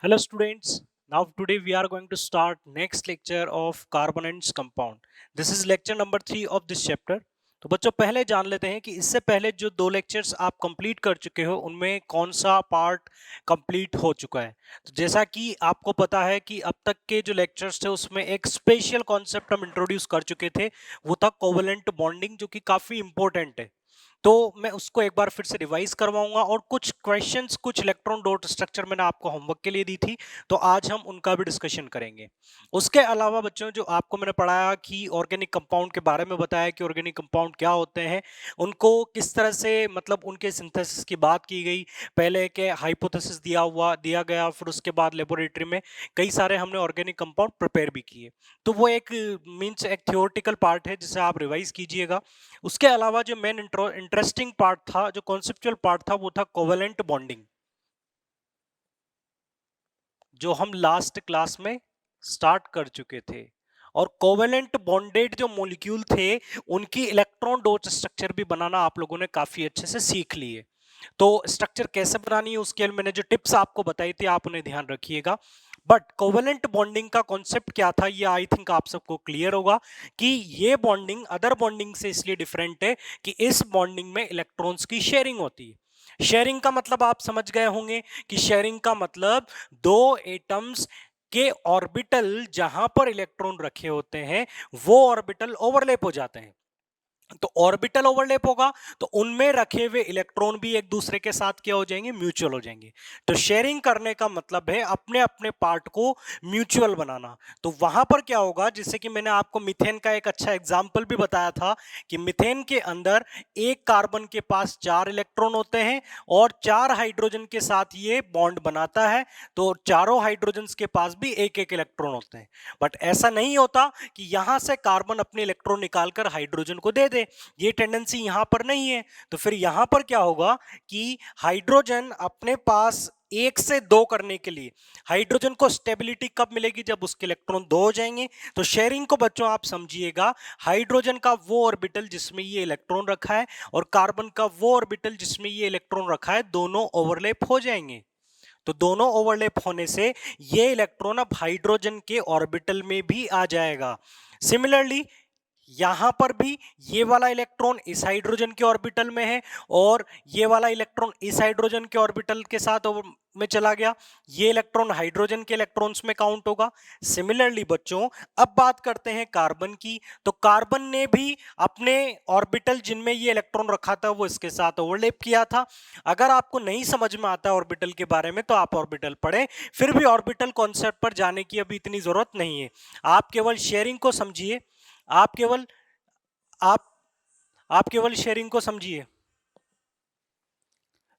Hello students. Now today we are going to start next lecture of carbon and compound. This is lecture number 3 of this chapter. तो बच्चों पहले जान लेते हैं कि इससे पहले जो दो लेक्चर्स आप कंप्लीट कर चुके हो उनमें कौन सा पार्ट कंप्लीट हो चुका है। तो जैसा कि आपको पता है कि अब तक के जो लेक्चर्स थे उसमें एक स्पेशल कॉन्सेप्ट हम इंट्रोड्यूस कर चुके थे, वो था कोवेलेंट बॉन्डिंग, जो कि काफी इंपॉर्टेंट है। तो मैं उसको एक बार फिर से रिवाइज करवाऊंगा और कुछ क्वेश्चंस, कुछ इलेक्ट्रॉन डॉट स्ट्रक्चर मैंने आपको होमवर्क के लिए दी थी, तो आज हम उनका भी डिस्कशन करेंगे। उसके अलावा बच्चों जो आपको मैंने पढ़ाया कि ऑर्गेनिक कंपाउंड के बारे में बताया कि ऑर्गेनिक कंपाउंड क्या होते हैं, उनको किस तरह से मतलब उनके सिंथेसिस की बात की गई, पहले के हाइपोथेसिस दिया गया, फिर उसके बाद लेबोरेटरी में कई सारे हमने ऑर्गेनिक कंपाउंड प्रिपेयर भी किए। तो वो एक मीन्स एक थियोरेटिकल पार्ट है जिसे आप रिवाइज कीजिएगा। उसके अलावा जो मेन इंटरेस्टिंग पार्ट था, जो कॉन्सेप्चुअल पार्ट था, वो था कोवेलेंट बॉन्डिंग, जो हम लास्ट क्लास में स्टार्ट कर चुके थे। और कोवेलेंट बॉन्डेड जो मॉलिक्यूल थे उनकी इलेक्ट्रॉन डॉट स्ट्रक्चर भी बनाना आप लोगों ने काफी अच्छे से सीख लिए। तो स्ट्रक्चर कैसे बनानी है उसके लिए मैंने जो टिप्स आपको बताई थी आप उन्हें ध्यान रखिएगा। बट कोवेलेंट बॉन्डिंग का कॉन्सेप्ट क्या था ये आई थिंक आप सबको क्लियर होगा कि ये बॉन्डिंग अदर बॉन्डिंग से इसलिए डिफरेंट है कि इस बॉन्डिंग में इलेक्ट्रॉन्स की शेयरिंग होती है। शेयरिंग का मतलब आप समझ गए होंगे कि शेयरिंग का मतलब दो एटम्स के ऑर्बिटल जहां पर इलेक्ट्रॉन रखे होते हैं वो ऑर्बिटल ओवरलैप हो जाते हैं। तो ऑर्बिटल ओवरलैप होगा तो उनमें रखे हुए इलेक्ट्रॉन भी एक दूसरे के साथ क्या हो जाएंगे, म्यूचुअल हो जाएंगे। तो शेयरिंग करने का मतलब है अपने अपने पार्ट को म्यूचुअल बनाना। तो वहां पर क्या होगा, जैसे कि मैंने आपको मीथेन का एक अच्छा एग्जांपल भी बताया था कि मीथेन के अंदर एक कार्बन के पास 4 इलेक्ट्रॉन होते हैं और 4 हाइड्रोजन के साथ ये बॉन्ड बनाता है। तो चारों हाइड्रोजन के पास भी एक एक इलेक्ट्रॉन होते हैं। बट ऐसा नहीं होता कि यहां से कार्बन अपने इलेक्ट्रॉन निकालकर हाइड्रोजन को दे दे, ये टेंडेंसी यहां पर नहीं है। तो फिर यहां पर क्या होगा कि हाइड्रोजन अपने पास एक से दो करने के लिए हाइड्रोजन को स्टेबिलिटी कब मिलेगी, जब उसके इलेक्ट्रॉन दो हो जाएंगे। तो शेयरिंग को बच्चों आप समझिएगा, हाइड्रोजन का वो ऑर्बिटल जिसमें ये इलेक्ट्रॉन रखा है और कार्बन का वो ऑर्बिटल जिसमें ये इलेक्ट्रॉन रखा है, दोनों ओवरलैप हो जाएंगे। तो दोनों ओवरलैप होने से ये इलेक्ट्रॉन अब हाइड्रोजन के ऑर्बिटल में भी आ जाएगा। सिमिलरली यहां पर भी ये वाला इलेक्ट्रॉन इस हाइड्रोजन के ऑर्बिटल में है और ये वाला इलेक्ट्रॉन इस हाइड्रोजन के ऑर्बिटल के साथ में चला गया, ये इलेक्ट्रॉन हाइड्रोजन के इलेक्ट्रॉन्स में काउंट होगा। सिमिलरली बच्चों अब बात करते हैं कार्बन की। तो कार्बन ने भी अपने ऑर्बिटल जिनमें ये इलेक्ट्रॉन रखा था वो इसके साथ ओवरलैप किया था। अगर आपको नहीं समझ में आता ऑर्बिटल के बारे में तो आप ऑर्बिटल पढ़ें, फिर भी ऑर्बिटल कॉन्सेप्ट पर जाने की अभी इतनी जरूरत नहीं है। आप केवल शेयरिंग को समझिए, आप केवल आप आप केवल शेयरिंग को समझिए।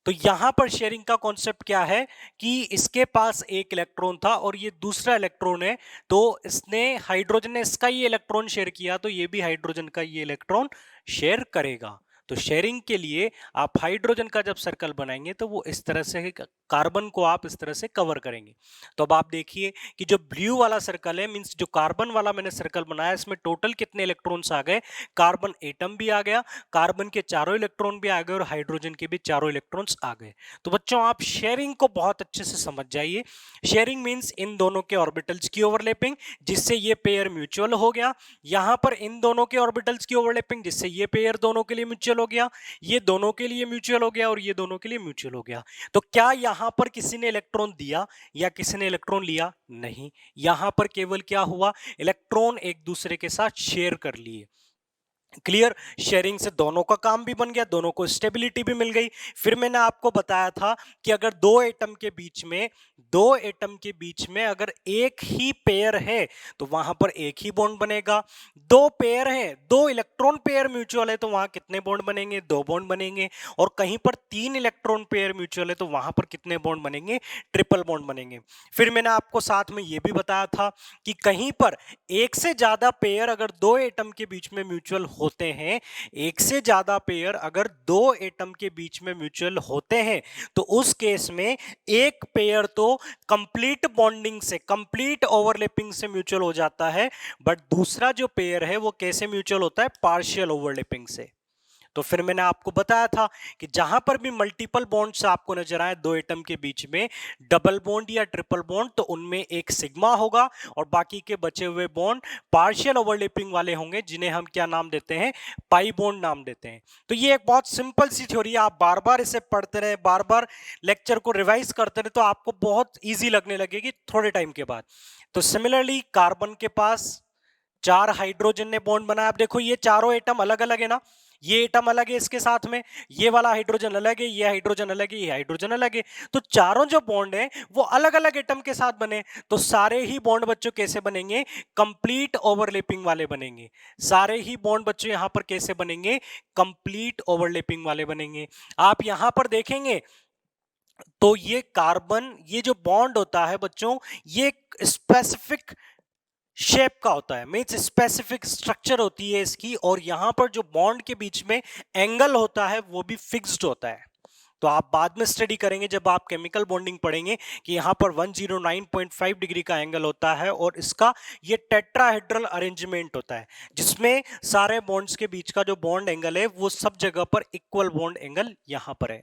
तो यहां पर शेयरिंग का कॉन्सेप्ट क्या है कि इसके पास एक इलेक्ट्रॉन था और ये दूसरा इलेक्ट्रॉन है, तो इसने हाइड्रोजन ने इसका ये इलेक्ट्रॉन शेयर किया तो ये भी हाइड्रोजन का ये इलेक्ट्रॉन शेयर करेगा। तो शेयरिंग के लिए आप हाइड्रोजन का जब सर्कल बनाएंगे तो वो इस तरह से, कार्बन को आप इस तरह से कवर करेंगे। तो अब आप देखिए कि जो ब्लू वाला सर्कल है, मींस जो कार्बन वाला मैंने सर्कल बनाया, इसमें टोटल कितने इलेक्ट्रॉन्स आ गए, कार्बन एटम भी आ गया, कार्बन के चारों इलेक्ट्रॉन भी आ गए और हाइड्रोजन के भी चारों इलेक्ट्रॉन्स आ गए। तो बच्चों आप शेयरिंग को बहुत अच्छे से समझ जाइए। शेयरिंग मींस इन दोनों के ऑर्बिटल्स की ओवरलैपिंग जिससे ये पेयर म्यूचुअल हो गया। यहां पर इन दोनों के ऑर्बिटल्स की ओवरलैपिंग जिससे ये पेयर दोनों के लिए म्यूचुअल हो गया, ये दोनों के लिए म्यूचुअल हो गया और ये दोनों के लिए म्यूचुअल हो गया। तो क्या यहां पर किसी ने इलेक्ट्रॉन दिया या किसी ने इलेक्ट्रॉन लिया? नहीं, यहां पर केवल क्या हुआ, इलेक्ट्रॉन एक दूसरे के साथ शेयर कर लिए। क्लियर, शेयरिंग से दोनों का काम भी बन गया, दोनों को स्टेबिलिटी भी मिल गई। फिर मैंने आपको बताया था कि अगर दो एटम के बीच में अगर एक ही पेयर है तो वहां पर एक ही बॉन्ड बनेगा। दो पेयर है, दो इलेक्ट्रॉन पेयर म्यूचुअल है तो वहां कितने बॉन्ड बनेंगे, दो बॉन्ड बनेंगे। और कहीं पर तीन इलेक्ट्रॉन पेयर म्यूचुअल है तो वहां पर कितने बॉन्ड बनेंगे, ट्रिपल बॉन्ड बनेंगे। फिर मैंने आपको साथ में यह भी बताया था कि कहीं पर एक से ज्यादा पेयर अगर दो एटम के बीच में म्यूचुअल होते हैं, एक से ज्यादा पेयर अगर दो एटम के बीच में म्यूचुअल होते हैं तो उस केस में एक पेयर तो कंप्लीट बॉन्डिंग से, कंप्लीट ओवरलैपिंग से म्यूचुअल हो जाता है, बट दूसरा जो पेयर है वो कैसे म्यूचुअल होता है, पार्शियल ओवरलैपिंग से। तो फिर मैंने आपको बताया था कि जहां पर भी मल्टीपल बॉन्ड्स आपको नजर आए दो एटम के बीच में, डबल बॉन्ड या ट्रिपल बॉन्ड, तो उनमें एक सिग्मा होगा और बाकी के बचे हुए बॉन्ड पार्शियल ओवरलैपिंग वाले होंगे, जिन्हें हम क्या नाम देते हैं, पाई बॉन्ड नाम देते हैं। तो ये एक बहुत सिंपल सी थ्योरी है, आप बार बार इसे पढ़ते रहे, बार बार लेक्चर को रिवाइज करते रहे, तो आपको बहुत ईजी लगने लगेगी थोड़े टाइम के बाद। तो सिमिलरली कार्बन के पास 4 हाइड्रोजन ने बॉन्ड बनाया। आप देखो ये चारों एटम अलग अलग है ना, ये एटम अलग है इसके साथ में, ये वाला हाइड्रोजन अलग है, ये हाइड्रोजन अलग है, ये हाइड्रोजन अलग है, तो चारों जो बॉन्ड है वो अलग अलग एटम के साथ बने। तो सारे ही बॉन्ड बच्चों कैसे बनेंगे, कंप्लीट ओवरलैपिंग वाले बनेंगे। सारे ही बॉन्ड बच्चों यहां पर कैसे बनेंगे, कंप्लीट ओवरलैपिंग वाले बनेंगे। आप यहां पर देखेंगे तो ये कार्बन, ये जो बॉन्ड होता है बच्चों, ये स्पेसिफिक शेप का होता है, मींस स्पेसिफिक स्ट्रक्चर होती है इसकी, और यहां पर जो बॉन्ड के बीच में एंगल होता है वो भी फिक्स्ड होता है। तो आप बाद में स्टडी करेंगे जब आप केमिकल बॉन्डिंग पढ़ेंगे कि यहां पर 109.5 डिग्री का एंगल होता है और इसका ये टेट्राहेड्रल अरेंजमेंट होता है, जिसमें सारे बॉन्ड्स के बीच का जो बॉन्ड एंगल है वो सब जगह पर इक्वल बॉन्ड एंगल यहां पर है।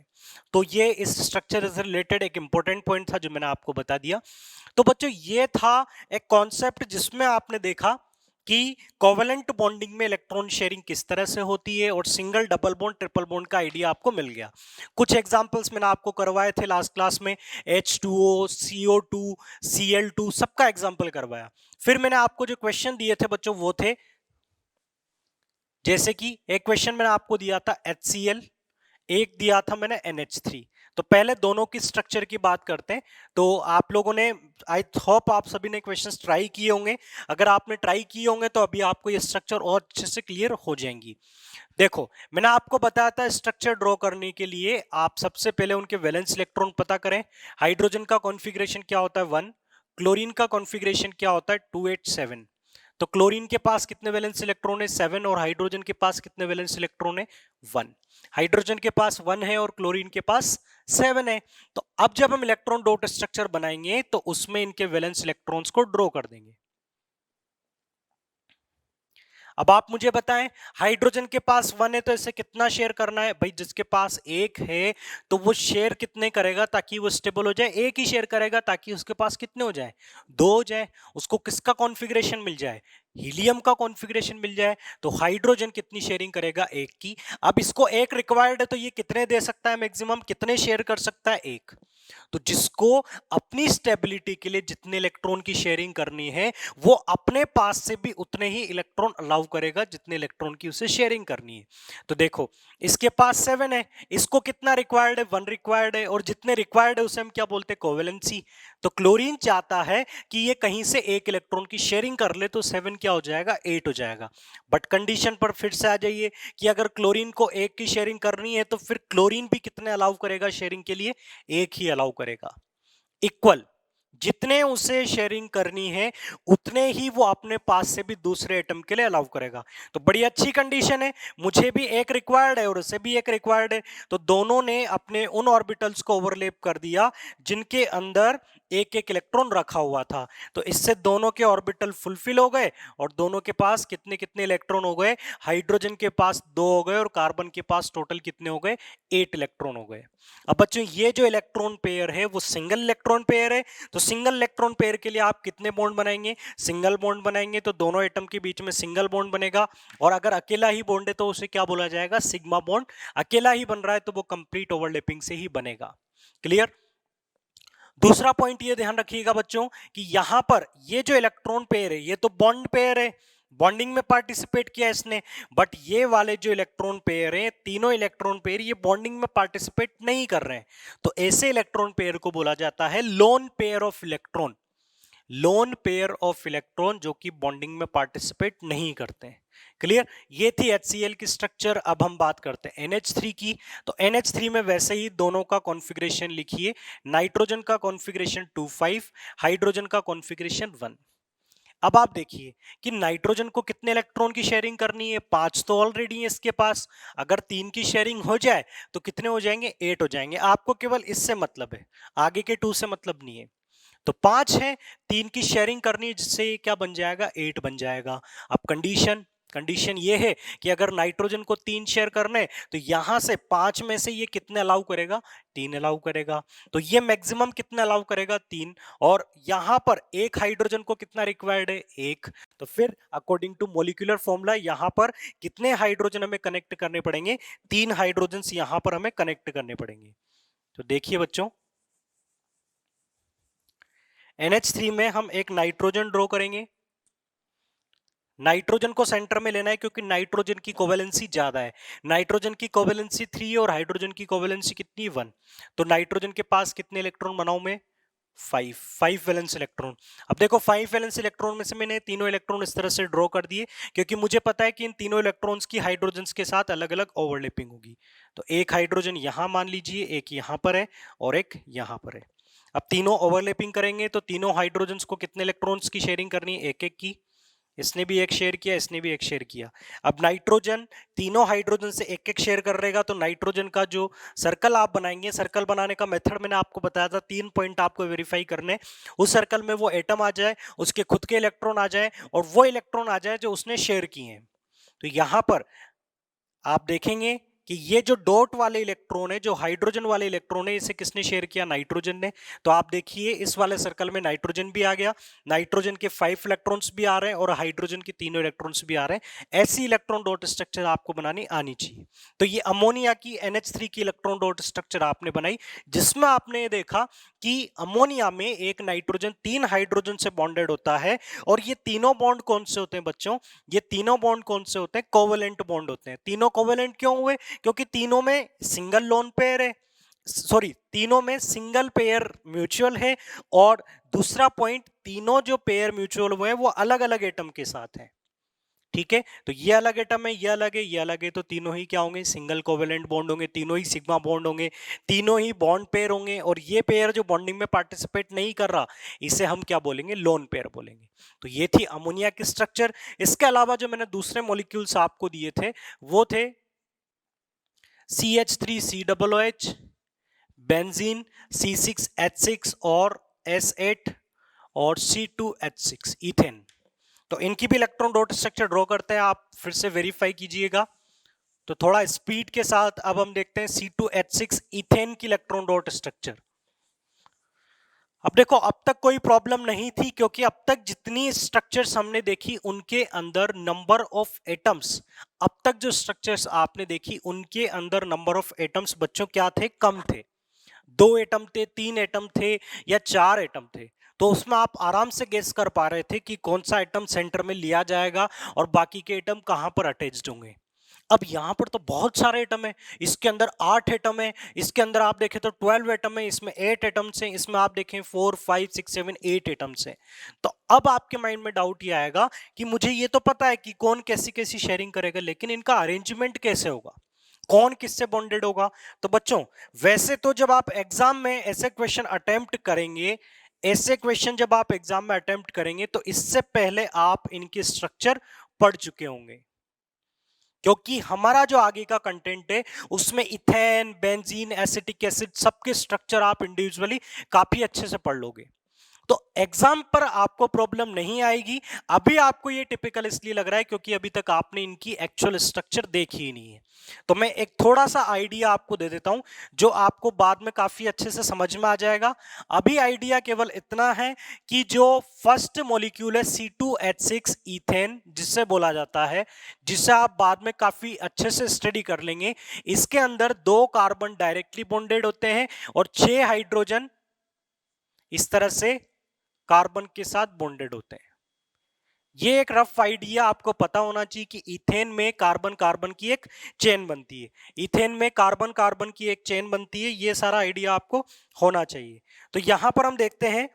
तो ये इस स्ट्रक्चर से रिलेटेड एक इंपॉर्टेंट पॉइंट था जो मैंने आपको बता दिया। तो बच्चों ये था एक कॉन्सेप्ट जिसमें आपने देखा कि कोवेलेंट बॉन्डिंग में इलेक्ट्रॉन शेयरिंग किस तरह से होती है और single, double bond, triple bond का आइडिया आपको मिल गया। कुछ एग्जांपल्स मैंने आपको करवाए थे लास्ट क्लास में, H2O, CO2, Cl2, सबका एग्जांपल करवाया। फिर मैंने आपको जो क्वेश्चन दिए थे बच्चों वो थे, जैसे कि एक क्वेश्चन मैंने आपको दिया था HCl, एक दिया था मैंने NH3। तो पहले दोनों की स्ट्रक्चर की बात करते हैं। तो आप लोगों ने, आई होप आप सभी ने क्वेश्चंस ट्राई किए होंगे। अगर आपने ट्राई किए होंगे तो अभी आपको ये स्ट्रक्चर और अच्छे से क्लियर हो जाएंगी। देखो मैंने आपको बताया था स्ट्रक्चर ड्रॉ करने के लिए आप सबसे पहले उनके वैलेंस इलेक्ट्रॉन पता करें। हाइड्रोजन का कॉन्फ़िगरेशन क्या होता है 1, क्लोरीन का कॉन्फ़िगरेशन क्या होता है 287। तो क्लोरीन के पास कितने वैलेंस इलेक्ट्रॉन है 7 और हाइड्रोजन के पास कितने वैलेंस इलेक्ट्रॉन है 1। हाइड्रोजन के पास 1 है और क्लोरीन के पास 7 है। तो अब जब हम इलेक्ट्रॉन डॉट स्ट्रक्चर बनाएंगे तो उसमें इनके वैलेंस इलेक्ट्रॉन्स को ड्रॉ कर देंगे। अब आप मुझे बताएं, हाइड्रोजन के पास 1 है तो इसे कितना शेयर करना है भाई, जिसके पास 1 है तो वो शेयर कितने करेगा ताकि वो स्टेबल हो जाए, 1 ही शेयर करेगा ताकि उसके पास कितने हो जाए, 2 हो जाए। उसको किसका कॉन्फ़िगरेशन मिल जाए, हीलियम का कॉन्फ़िगरेशन मिल जाए। तो हाइड्रोजन कितनी शेयरिंग करेगा, 1 की। अब इसको 1 रिक्वायर्ड है तो ये कितने दे सकता है, मैक्सिमम कितने शेयर कर सकता है, 1। तो जिसको अपनी स्टेबिलिटी के लिए जितने इलेक्ट्रॉन की शेयरिंग करनी है वो अपने पास से भी उतने ही इलेक्ट्रॉन अलाउ करेगा जितने इलेक्ट्रॉन की उसे शेयरिंग करनी है। तो देखो इसके पास 7 है, इसको कितना रिक्वायर्ड है, 1 रिक्वायर्ड है, और जितने रिक्वायर्ड है उसे हम क्या बोलते हैं, कोवेलेंसी। तो क्लोरीन चाहता है कि ये कहीं से 1 इलेक्ट्रॉन की शेयरिंग कर ले तो 7 क्या हो जाएगा, 8 हो जाएगा। बट कंडीशन पर फिर से आ जाइए कि अगर क्लोरीन को 1 की शेयरिंग करनी है तो फिर क्लोरीन भी कितने अलाउ करेगा शेयरिंग के लिए, 1 ही अलाउ करेगा। इक्वल, जितने उसे शेयरिंग करनी है उतने ही वो अपने पास से भी दूसरे एटम के लिए अलाउ करेगा। तो बड़ी अच्छी कंडीशन है, मुझे भी 1 रिक्वायर्ड है और उसे भी 1 रिक्वायर्ड है, तो दोनों ने अपने उन ऑर्बिटल्स को ओवरलैप कर दिया जिनके अंदर एक एक इलेक्ट्रॉन रखा हुआ था। तो इससे दोनों के ऑर्बिटल फुलफिल हो गए और दोनों के पास कितने कितने इलेक्ट्रॉन हो गए, हाइड्रोजन के पास 2 हो गए और कार्बन के पास टोटल कितने हो गए, 8 इलेक्ट्रॉन हो गए। अब बच्चों ये जो इलेक्ट्रॉन पेयर है वो सिंगल इलेक्ट्रॉन पेयर है। तो सिंगल इलेक्ट्रॉन पेयर के लिए आप कितने बॉन्ड बनाएंगे, सिंगल बॉन्ड बनाएंगे, तो दोनों एटम के बीच में सिंगल बॉन्ड बनेगा। और अगर अकेला ही बॉन्ड है तो उसे क्या बोला जाएगा, सिग्मा बॉन्ड। अकेला ही बन रहा है तो वो कंप्लीट ओवरलैपिंग से ही बनेगा। क्लियर। दूसरा पॉइंट ये ध्यान रखिएगा बच्चों कि यहां पर ये जो इलेक्ट्रॉन पेयर है ये तो बॉन्ड पेयर है, बॉन्डिंग में पार्टिसिपेट किया इसने। बट ये वाले जो इलेक्ट्रॉन पेयर हैं, तीनों इलेक्ट्रॉन पेयर ये बॉन्डिंग में पार्टिसिपेट नहीं कर रहे हैं। तो ऐसे इलेक्ट्रॉन पेयर को बोला जाता है lone pair of electron. Lone pair of electron जो कि बॉन्डिंग में पार्टिसिपेट नहीं करते हैं। क्लियर। ये थी HCl की स्ट्रक्चर। अब हम बात करते हैं NH3 की। तो NH3 में वैसे ही दोनों का कॉन्फ़िगरेशन लिखिए। नाइट्रोजन का कॉन्फ़िगरेशन 2,5, हाइड्रोजन का कॉन्फ़िगरेशन 1। अब आप देखिए कि नाइट्रोजन को कितने इलेक्ट्रॉन की शेयरिंग करनी है, 5 तो ऑलरेडी है इसके पास। अगर 3 की शेयरिंग हो जाए तो कितने हो जाएंगे, 8 हो जाएंगे। आपको केवल इससे मतलब है, आगे के 2 से मतलब नहीं है। तो 5 है, 3 की शेयरिंग करनी है जिससे ये क्या बन जाएगा, 8 बन जाएगा। अब कंडीशन कंडीशन ये है कि अगर नाइट्रोजन को 3 शेयर करने तो यहां से 5 में से ये कितने अलाउ करेगा, 3 अलाउ करेगा। तो ये मैक्सिमम कितने अलाउ करेगा, 3। और यहां पर एक हाइड्रोजन को कितना रिक्वायर्ड है, 1। तो फिर अकॉर्डिंग टू मोलिकुलर फॉर्मूला यहां पर कितने हाइड्रोजन हमें कनेक्ट करने पड़ेंगे, 3 हाइड्रोजन यहां पर हमें कनेक्ट करने पड़ेंगे। तो देखिए बच्चों, NH3 में हम एक नाइट्रोजन ड्रॉ करेंगे। नाइट्रोजन को सेंटर में लेना है क्योंकि नाइट्रोजन की कोवेलेंसी ज्यादा है। नाइट्रोजन की कोवेलेंसी 3 और हाइड्रोजन की कोवेलेंसी कितनी, 1। तो नाइट्रोजन के पास कितने इलेक्ट्रॉन बनाऊं मैं, 5 वैलेंस इलेक्ट्रॉन। अब देखो 5 वैलेंस इलेक्ट्रॉन में से मैंने तीनों इलेक्ट्रॉन इस तरह से ड्रॉ कर दिए क्योंकि मुझे पता है कि इन तीनों इलेक्ट्रॉन्स की हाइड्रोजन के साथ अलग अलग ओवरलैपिंग होगी। तो एक हाइड्रोजन यहां मान लीजिए, एक यहां पर है और एक यहां पर है। अब तीनों ओवरलैपिंग करेंगे तो तीनों हाइड्रोजन को कितने इलेक्ट्रॉन्स की शेयरिंग करनी है, एक एक की। इसने भी एक शेयर किया, इसने भी एक शेयर किया। अब नाइट्रोजन तीनों हाइड्रोजन से एक एक शेयर कर रहेगा तो नाइट्रोजन का जो सर्कल आप बनाएंगे, सर्कल बनाने का मेथड मैंने आपको बताया था, 3 पॉइंट आपको वेरीफाई करने। उस सर्कल में वो एटम आ जाए, उसके खुद के इलेक्ट्रॉन आ जाए और वो इलेक्ट्रॉन आ जाए जो उसने शेयर किए हैं। तो यहां पर आप देखेंगे कि ये जो डॉट वाले इलेक्ट्रॉन है, जो हाइड्रोजन वाले इलेक्ट्रॉन है, इसे किसने शेयर किया, नाइट्रोजन ने। तो आप देखिए इस वाले सर्कल में नाइट्रोजन भी आ गया, नाइट्रोजन के 5 इलेक्ट्रॉन्स भी आ रहे हैं और हाइड्रोजन के तीनों इलेक्ट्रॉन्स भी आ रहे हैं। ऐसी इलेक्ट्रॉन डॉट स्ट्रक्चर आपको बनानी आनी चाहिए। तो ये अमोनिया की NH3 की इलेक्ट्रॉन डॉट स्ट्रक्चर आपने बनाई, जिसमें आपने देखा कि अमोनिया में एक नाइट्रोजन 3 हाइड्रोजन से बॉन्डेड होता है। और ये तीनों बॉन्ड कौन से होते हैं बच्चों, ये तीनों बॉन्ड कौन से होते हैं, कोवेलेंट बॉन्ड होते हैं। तीनों कोवेलेंट क्यों हुए, क्योंकि तीनों में सिंगल लोन पेयर है, सॉरी तीनों में सिंगल पेयर म्यूचुअल है। और दूसरा पॉइंट, तीनों जो पेयर म्यूचुअल हुए हैं वो अलग अलग एटम के साथ हैं। ठीक है, तो ये अलग एटम है, ये अलग है, ये अलग है, तो तीनों ही क्या होंगे, सिंगल कोवेलेंट बॉन्ड होंगे, तीनों ही सिग्मा बॉन्ड होंगे, तीनों ही बॉन्ड पेयर होंगे। और ये पेयर जो बॉन्डिंग में पार्टिसिपेट नहीं कर रहा, इसे हम क्या बोलेंगे, लोन पेयर बोलेंगे। तो ये थी अमोनिया की स्ट्रक्चर। इसके अलावा जो मैंने दूसरे मॉलिक्यूल्स आपको दिए थे वो थे CH3COOH, बेंजीन, C6H6 और S8 और C2H6 इथेन। तो इनकी भी इलेक्ट्रॉन डॉट स्ट्रक्चर ड्रॉ करते हैं, आप फिर से वेरीफाई कीजिएगा। तो थोड़ा स्पीड के साथ अब हम देखते हैं C2H6 इथेन की इलेक्ट्रॉन डॉट स्ट्रक्चर। अब देखो, अब तक कोई प्रॉब्लम नहीं थी क्योंकि अब तक जितनी स्ट्रक्चर्स हमने देखी उनके अंदर नंबर ऑफ एटम्स, अब तक जो स्ट्रक्चर्स आपने देखी उनके अंदर नंबर ऑफ एटम्स बच्चों क्या थे, कम थे। 2 एटम थे, 3 एटम थे या 4 एटम थे। तो उसमें आप आराम से गेस कर पा रहे थे कि कौन सा एटम सेंटर में लिया जाएगा और बाकी के एटम कहां पर अटैच्ड होंगे। अब यहां पर तो बहुत सारे एटम है, इसके अंदर 8 एटम है, इसके अंदर आप देखें तो 12 एटम है, इसमें 8 एटम्स हैं, इसमें आप देखें 4 5 6 7 8 एटम्स हैं। तो अब आपके माइंड में डाउट ये आएगा कि मुझे ये तो पता है कि कौन कैसी कैसी शेयरिंग करेगा, लेकिन इनका अरेंजमेंट कैसे होगा, कौन किससे बॉन्डेड होगा। तो बच्चों, वैसे तो जब आप एग्जाम में ऐसे क्वेश्चन अटेम्प्ट करेंगे, ऐसे क्वेश्चन जब आप एग्जाम में अटेम्प्ट करेंगे तो इससे पहले आप इनके स्ट्रक्चर पढ़ चुके होंगे, क्योंकि हमारा जो आगे का कंटेंट है उसमें इथेन, बेंजीन, एसिटिक एसिड सबके स्ट्रक्चर आप इंडिविजुअली काफी अच्छे से पढ़ लोगे। तो एग्जाम पर आपको प्रॉब्लम नहीं आएगी। अभी आपको ये टिपिकल इसलिए लग रहा है क्योंकि अभी तक आपने इनकी एक्चुअल स्ट्रक्चर देखी ही नहीं है। तो मैं एक थोड़ा सा आइडिया आपको दे देता हूं जो आपको बाद में काफी अच्छे से समझ में आ जाएगा। अभी आइडिया केवल इतना है कि जो फर्स्ट मॉलिक्यूल है C2H6 इथेन, जिससे बोला जाता है, जिसे आप बाद में काफी अच्छे से स्टडी कर लेंगे, इसके अंदर 2 कार्बन डायरेक्टली बॉन्डेड होते हैं और 6 हाइड्रोजन इस तरह से कार्बन के साथ बॉन्डेड होते हैं। ये एक रफ आइडिया आपको पता होना चाहिए कि इथेन में कार्बन कार्बन की एक चेन बनती है, इथेन में कार्बन कार्बन की एक चेन बनती है, ये सारा आइडिया आपको होना चाहिए। तो यहां पर हम देखते हैं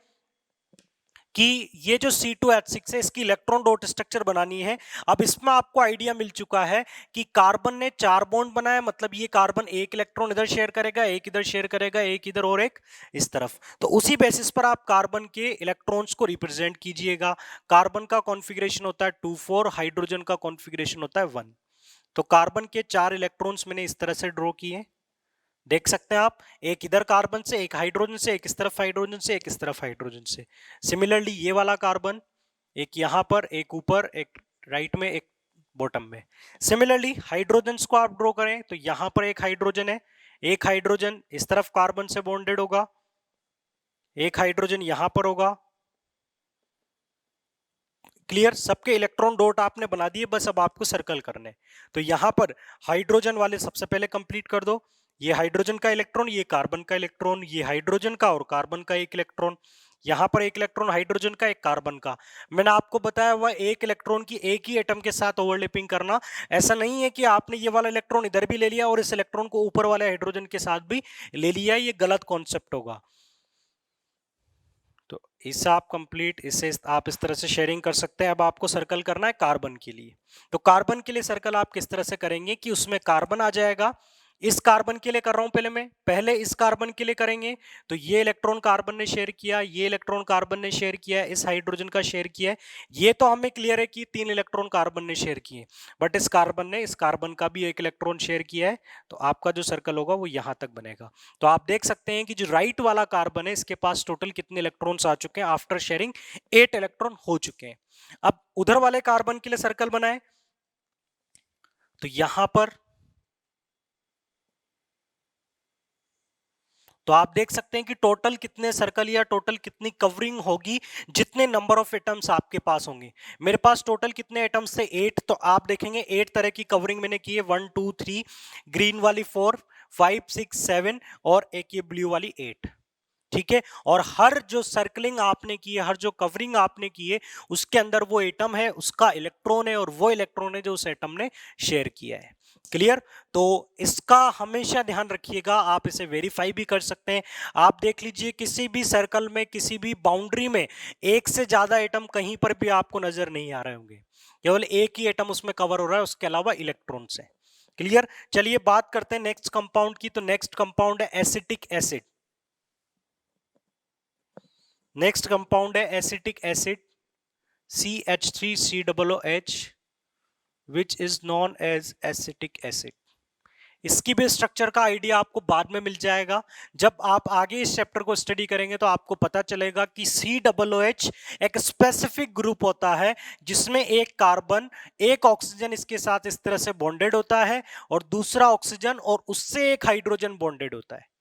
कि ये जो C2H6 है, इसकी इलेक्ट्रॉन डॉट स्ट्रक्चर बनानी है। अब इसमें आपको आइडिया मिल चुका है कि कार्बन ने 4 बॉन्ड बनाया, मतलब ये कार्बन एक इलेक्ट्रॉन इधर शेयर करेगा, एक इधर शेयर करेगा, एक इधर और एक इस तरफ। तो उसी बेसिस पर आप कार्बन के इलेक्ट्रॉन्स को रिप्रेजेंट कीजिएगा। कार्बन का कॉन्फ़िगरेशन होता है 2 4, हाइड्रोजन का कॉन्फ़िगरेशन होता है 1। तो कार्बन के 4 इलेक्ट्रॉन्स मैंने इस तरह से ड्रॉ किए, देख सकते हैं आप, एक इधर कार्बन से, एक हाइड्रोजन से, एक इस तरफ हाइड्रोजन से, एक इस तरफ हाइड्रोजन से। सिमिलरली ये वाला कार्बन, एक यहां पर, एक ऊपर, एक राइट में, एक बॉटम में। सिमिलरली हाइड्रोजन को आप ड्रॉ करें तो यहां पर एक हाइड्रोजन है, एक हाइड्रोजन इस तरफ कार्बन से बॉन्डेड होगा, एक हाइड्रोजन यहां पर होगा। क्लियर, सबके इलेक्ट्रॉन डॉट आपने बना दिए, बस अब आपको सर्कल करने। तो यहां पर हाइड्रोजन वाले सबसे पहले कंप्लीट कर दो। ये हाइड्रोजन का इलेक्ट्रॉन, ये कार्बन का इलेक्ट्रॉन, ये हाइड्रोजन का और कार्बन का एक इलेक्ट्रॉन, यहां पर एक इलेक्ट्रॉन हाइड्रोजन का एक कार्बन का। मैंने आपको बताया हुआ एक इलेक्ट्रॉन की एक ही एटम के साथ ओवरलैपिंग करना। ऐसा नहीं है कि आपने ये वाला इलेक्ट्रॉन इधर भी ले लिया और इस इलेक्ट्रॉन को ऊपर वाले हाइड्रोजन के साथ भी ले लिया, ये गलत कॉन्सेप्ट होगा। तो इसे आप कंप्लीट, इसे आप इस तरह से शेयरिंग कर सकते हैं। अब आपको सर्कल करना है कार्बन के लिए। तो कार्बन के लिए सर्कल आप किस तरह से करेंगे कि उसमें कार्बन आ जाएगा। इस कार्बन के लिए कर रहा हूं पहले इस कार्बन के लिए करेंगे। तो ये इलेक्ट्रॉन कार्बन ने शेयर किया, ये इलेक्ट्रॉन कार्बन ने शेयर किया, इस हाइड्रोजन का शेयर किया है। ये तो हमें क्लियर है कि 3 इलेक्ट्रॉन कार्बन ने शेयर किए, बट इस कार्बन ने इस कार्बन का भी एक इलेक्ट्रॉन शेयर किया है। तो आपका जो सर्कल होगा वो यहां तक बनेगा। तो आप देख सकते हैं कि जो राइट वाला कार्बन है इसके पास टोटल कितने इलेक्ट्रॉन्स आ चुके हैं, आफ्टर शेयरिंग 8 इलेक्ट्रॉन हो चुके हैं। अब उधर वाले कार्बन के लिए सर्कल बनाए तो यहां पर तो आप देख सकते हैं कि टोटल कितने सर्कल या टोटल कितनी कवरिंग होगी, जितने नंबर ऑफ एटम्स आपके पास होंगे। मेरे पास टोटल कितने एटम्स थे 8, तो आप देखेंगे 8 तरह की कवरिंग मैंने की है, 1 2 3, ग्रीन वाली 4 5 6 7 और एक ये ब्लू वाली 8। ठीक है, और हर जो सर्कलिंग आपने की है, हर जो कवरिंग आपने की है, उसके अंदर वो एटम है, उसका इलेक्ट्रॉन है और वो इलेक्ट्रॉन है जो उस एटम ने शेयर किया है। क्लियर, तो इसका हमेशा ध्यान रखिएगा। आप इसे वेरीफाई भी कर सकते हैं। आप देख लीजिए किसी भी सर्कल में, किसी भी बाउंड्री में एक से ज्यादा एटम कहीं पर भी आपको नजर नहीं आ रहे होंगे, केवल एक ही एटम उसमें कवर हो रहा है, उसके अलावा इलेक्ट्रॉन से। क्लियर, चलिए बात करते हैं नेक्स्ट कंपाउंड की। तो नेक्स्ट कंपाउंड है एसिटिक एसिड। नेक्स्ट कंपाउंड है acetic acid, CH3COOH, which is known as acetic acid. इसकी भी स्ट्रक्चर का आइडिया आपको बाद में मिल जाएगा। जब आप आगे इस चैप्टर को स्टडी करेंगे तो आपको पता चलेगा कि COOH एक स्पेसिफिक ग्रुप होता है जिसमें एक कार्बन, एक ऑक्सीजन इसके साथ इस तरह से बॉन्डेड होता है और दूसरा ऑक्सीजन और उससे एक हाइड्रोजन बॉन्डेड होता है।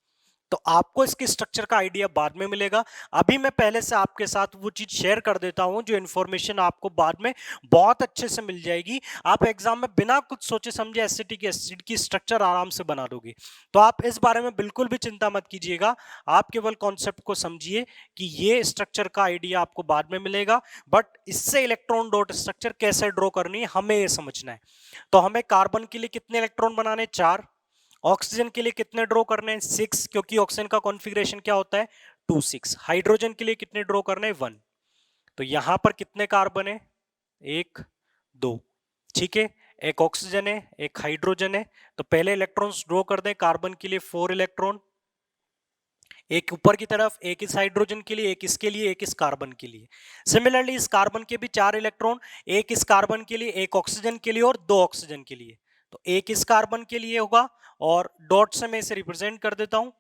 तो आपको इसके स्ट्रक्चर का आइडिया बाद में मिलेगा। अभी मैं पहले से आपके साथ वो चीज शेयर कर देता हूं जो इन्फॉर्मेशन आपको बाद में बहुत अच्छे से मिल जाएगी। आप एग्जाम में बिना कुछ सोचे समझे एसिटिक एसिड की स्ट्रक्चर आराम से बना दोगे। तो आप इस बारे में बिल्कुल भी चिंता मत कीजिएगा, आप केवल कॉन्सेप्ट को समझिए कि ये स्ट्रक्चर का आइडिया आपको बाद में मिलेगा, बट इससे इलेक्ट्रॉन डॉट स्ट्रक्चर कैसे ड्रॉ करनी है हमें ये समझना है। तो हमें कार्बन के लिए कितने इलेक्ट्रॉन बनाने, 4। ऑक्सीजन के लिए कितने ड्रॉ करने हैं, 6, क्योंकि ऑक्सीजन का कॉन्फ़िगरेशन क्या होता है, 2 6। हाइड्रोजन के लिए कितने ड्रॉ करने हैं, 1। तो यहां पर कितने कार्बन है, 1 2। ठीक है, एक ऑक्सीजन है, एक हाइड्रोजन है। तो पहले इलेक्ट्रॉन्स ड्रॉ कर दें। कार्बन के लिए 4 इलेक्ट्रॉन, एक ऊपर की तरफ, एक इस हाइड्रोजन के लिए, एक इसके लिए, एक इस कार्बन के लिए। सिमिलरली इस कार्बन के भी 4 इलेक्ट्रॉन, एक इस कार्बन के लिए, एक ऑक्सीजन के लिए और 2 ऑक्सीजन के लिए। तो एक इस कार्बन के लिए होगा और डॉट से मैं इसे रिप्रेजेंट कर देता हूं,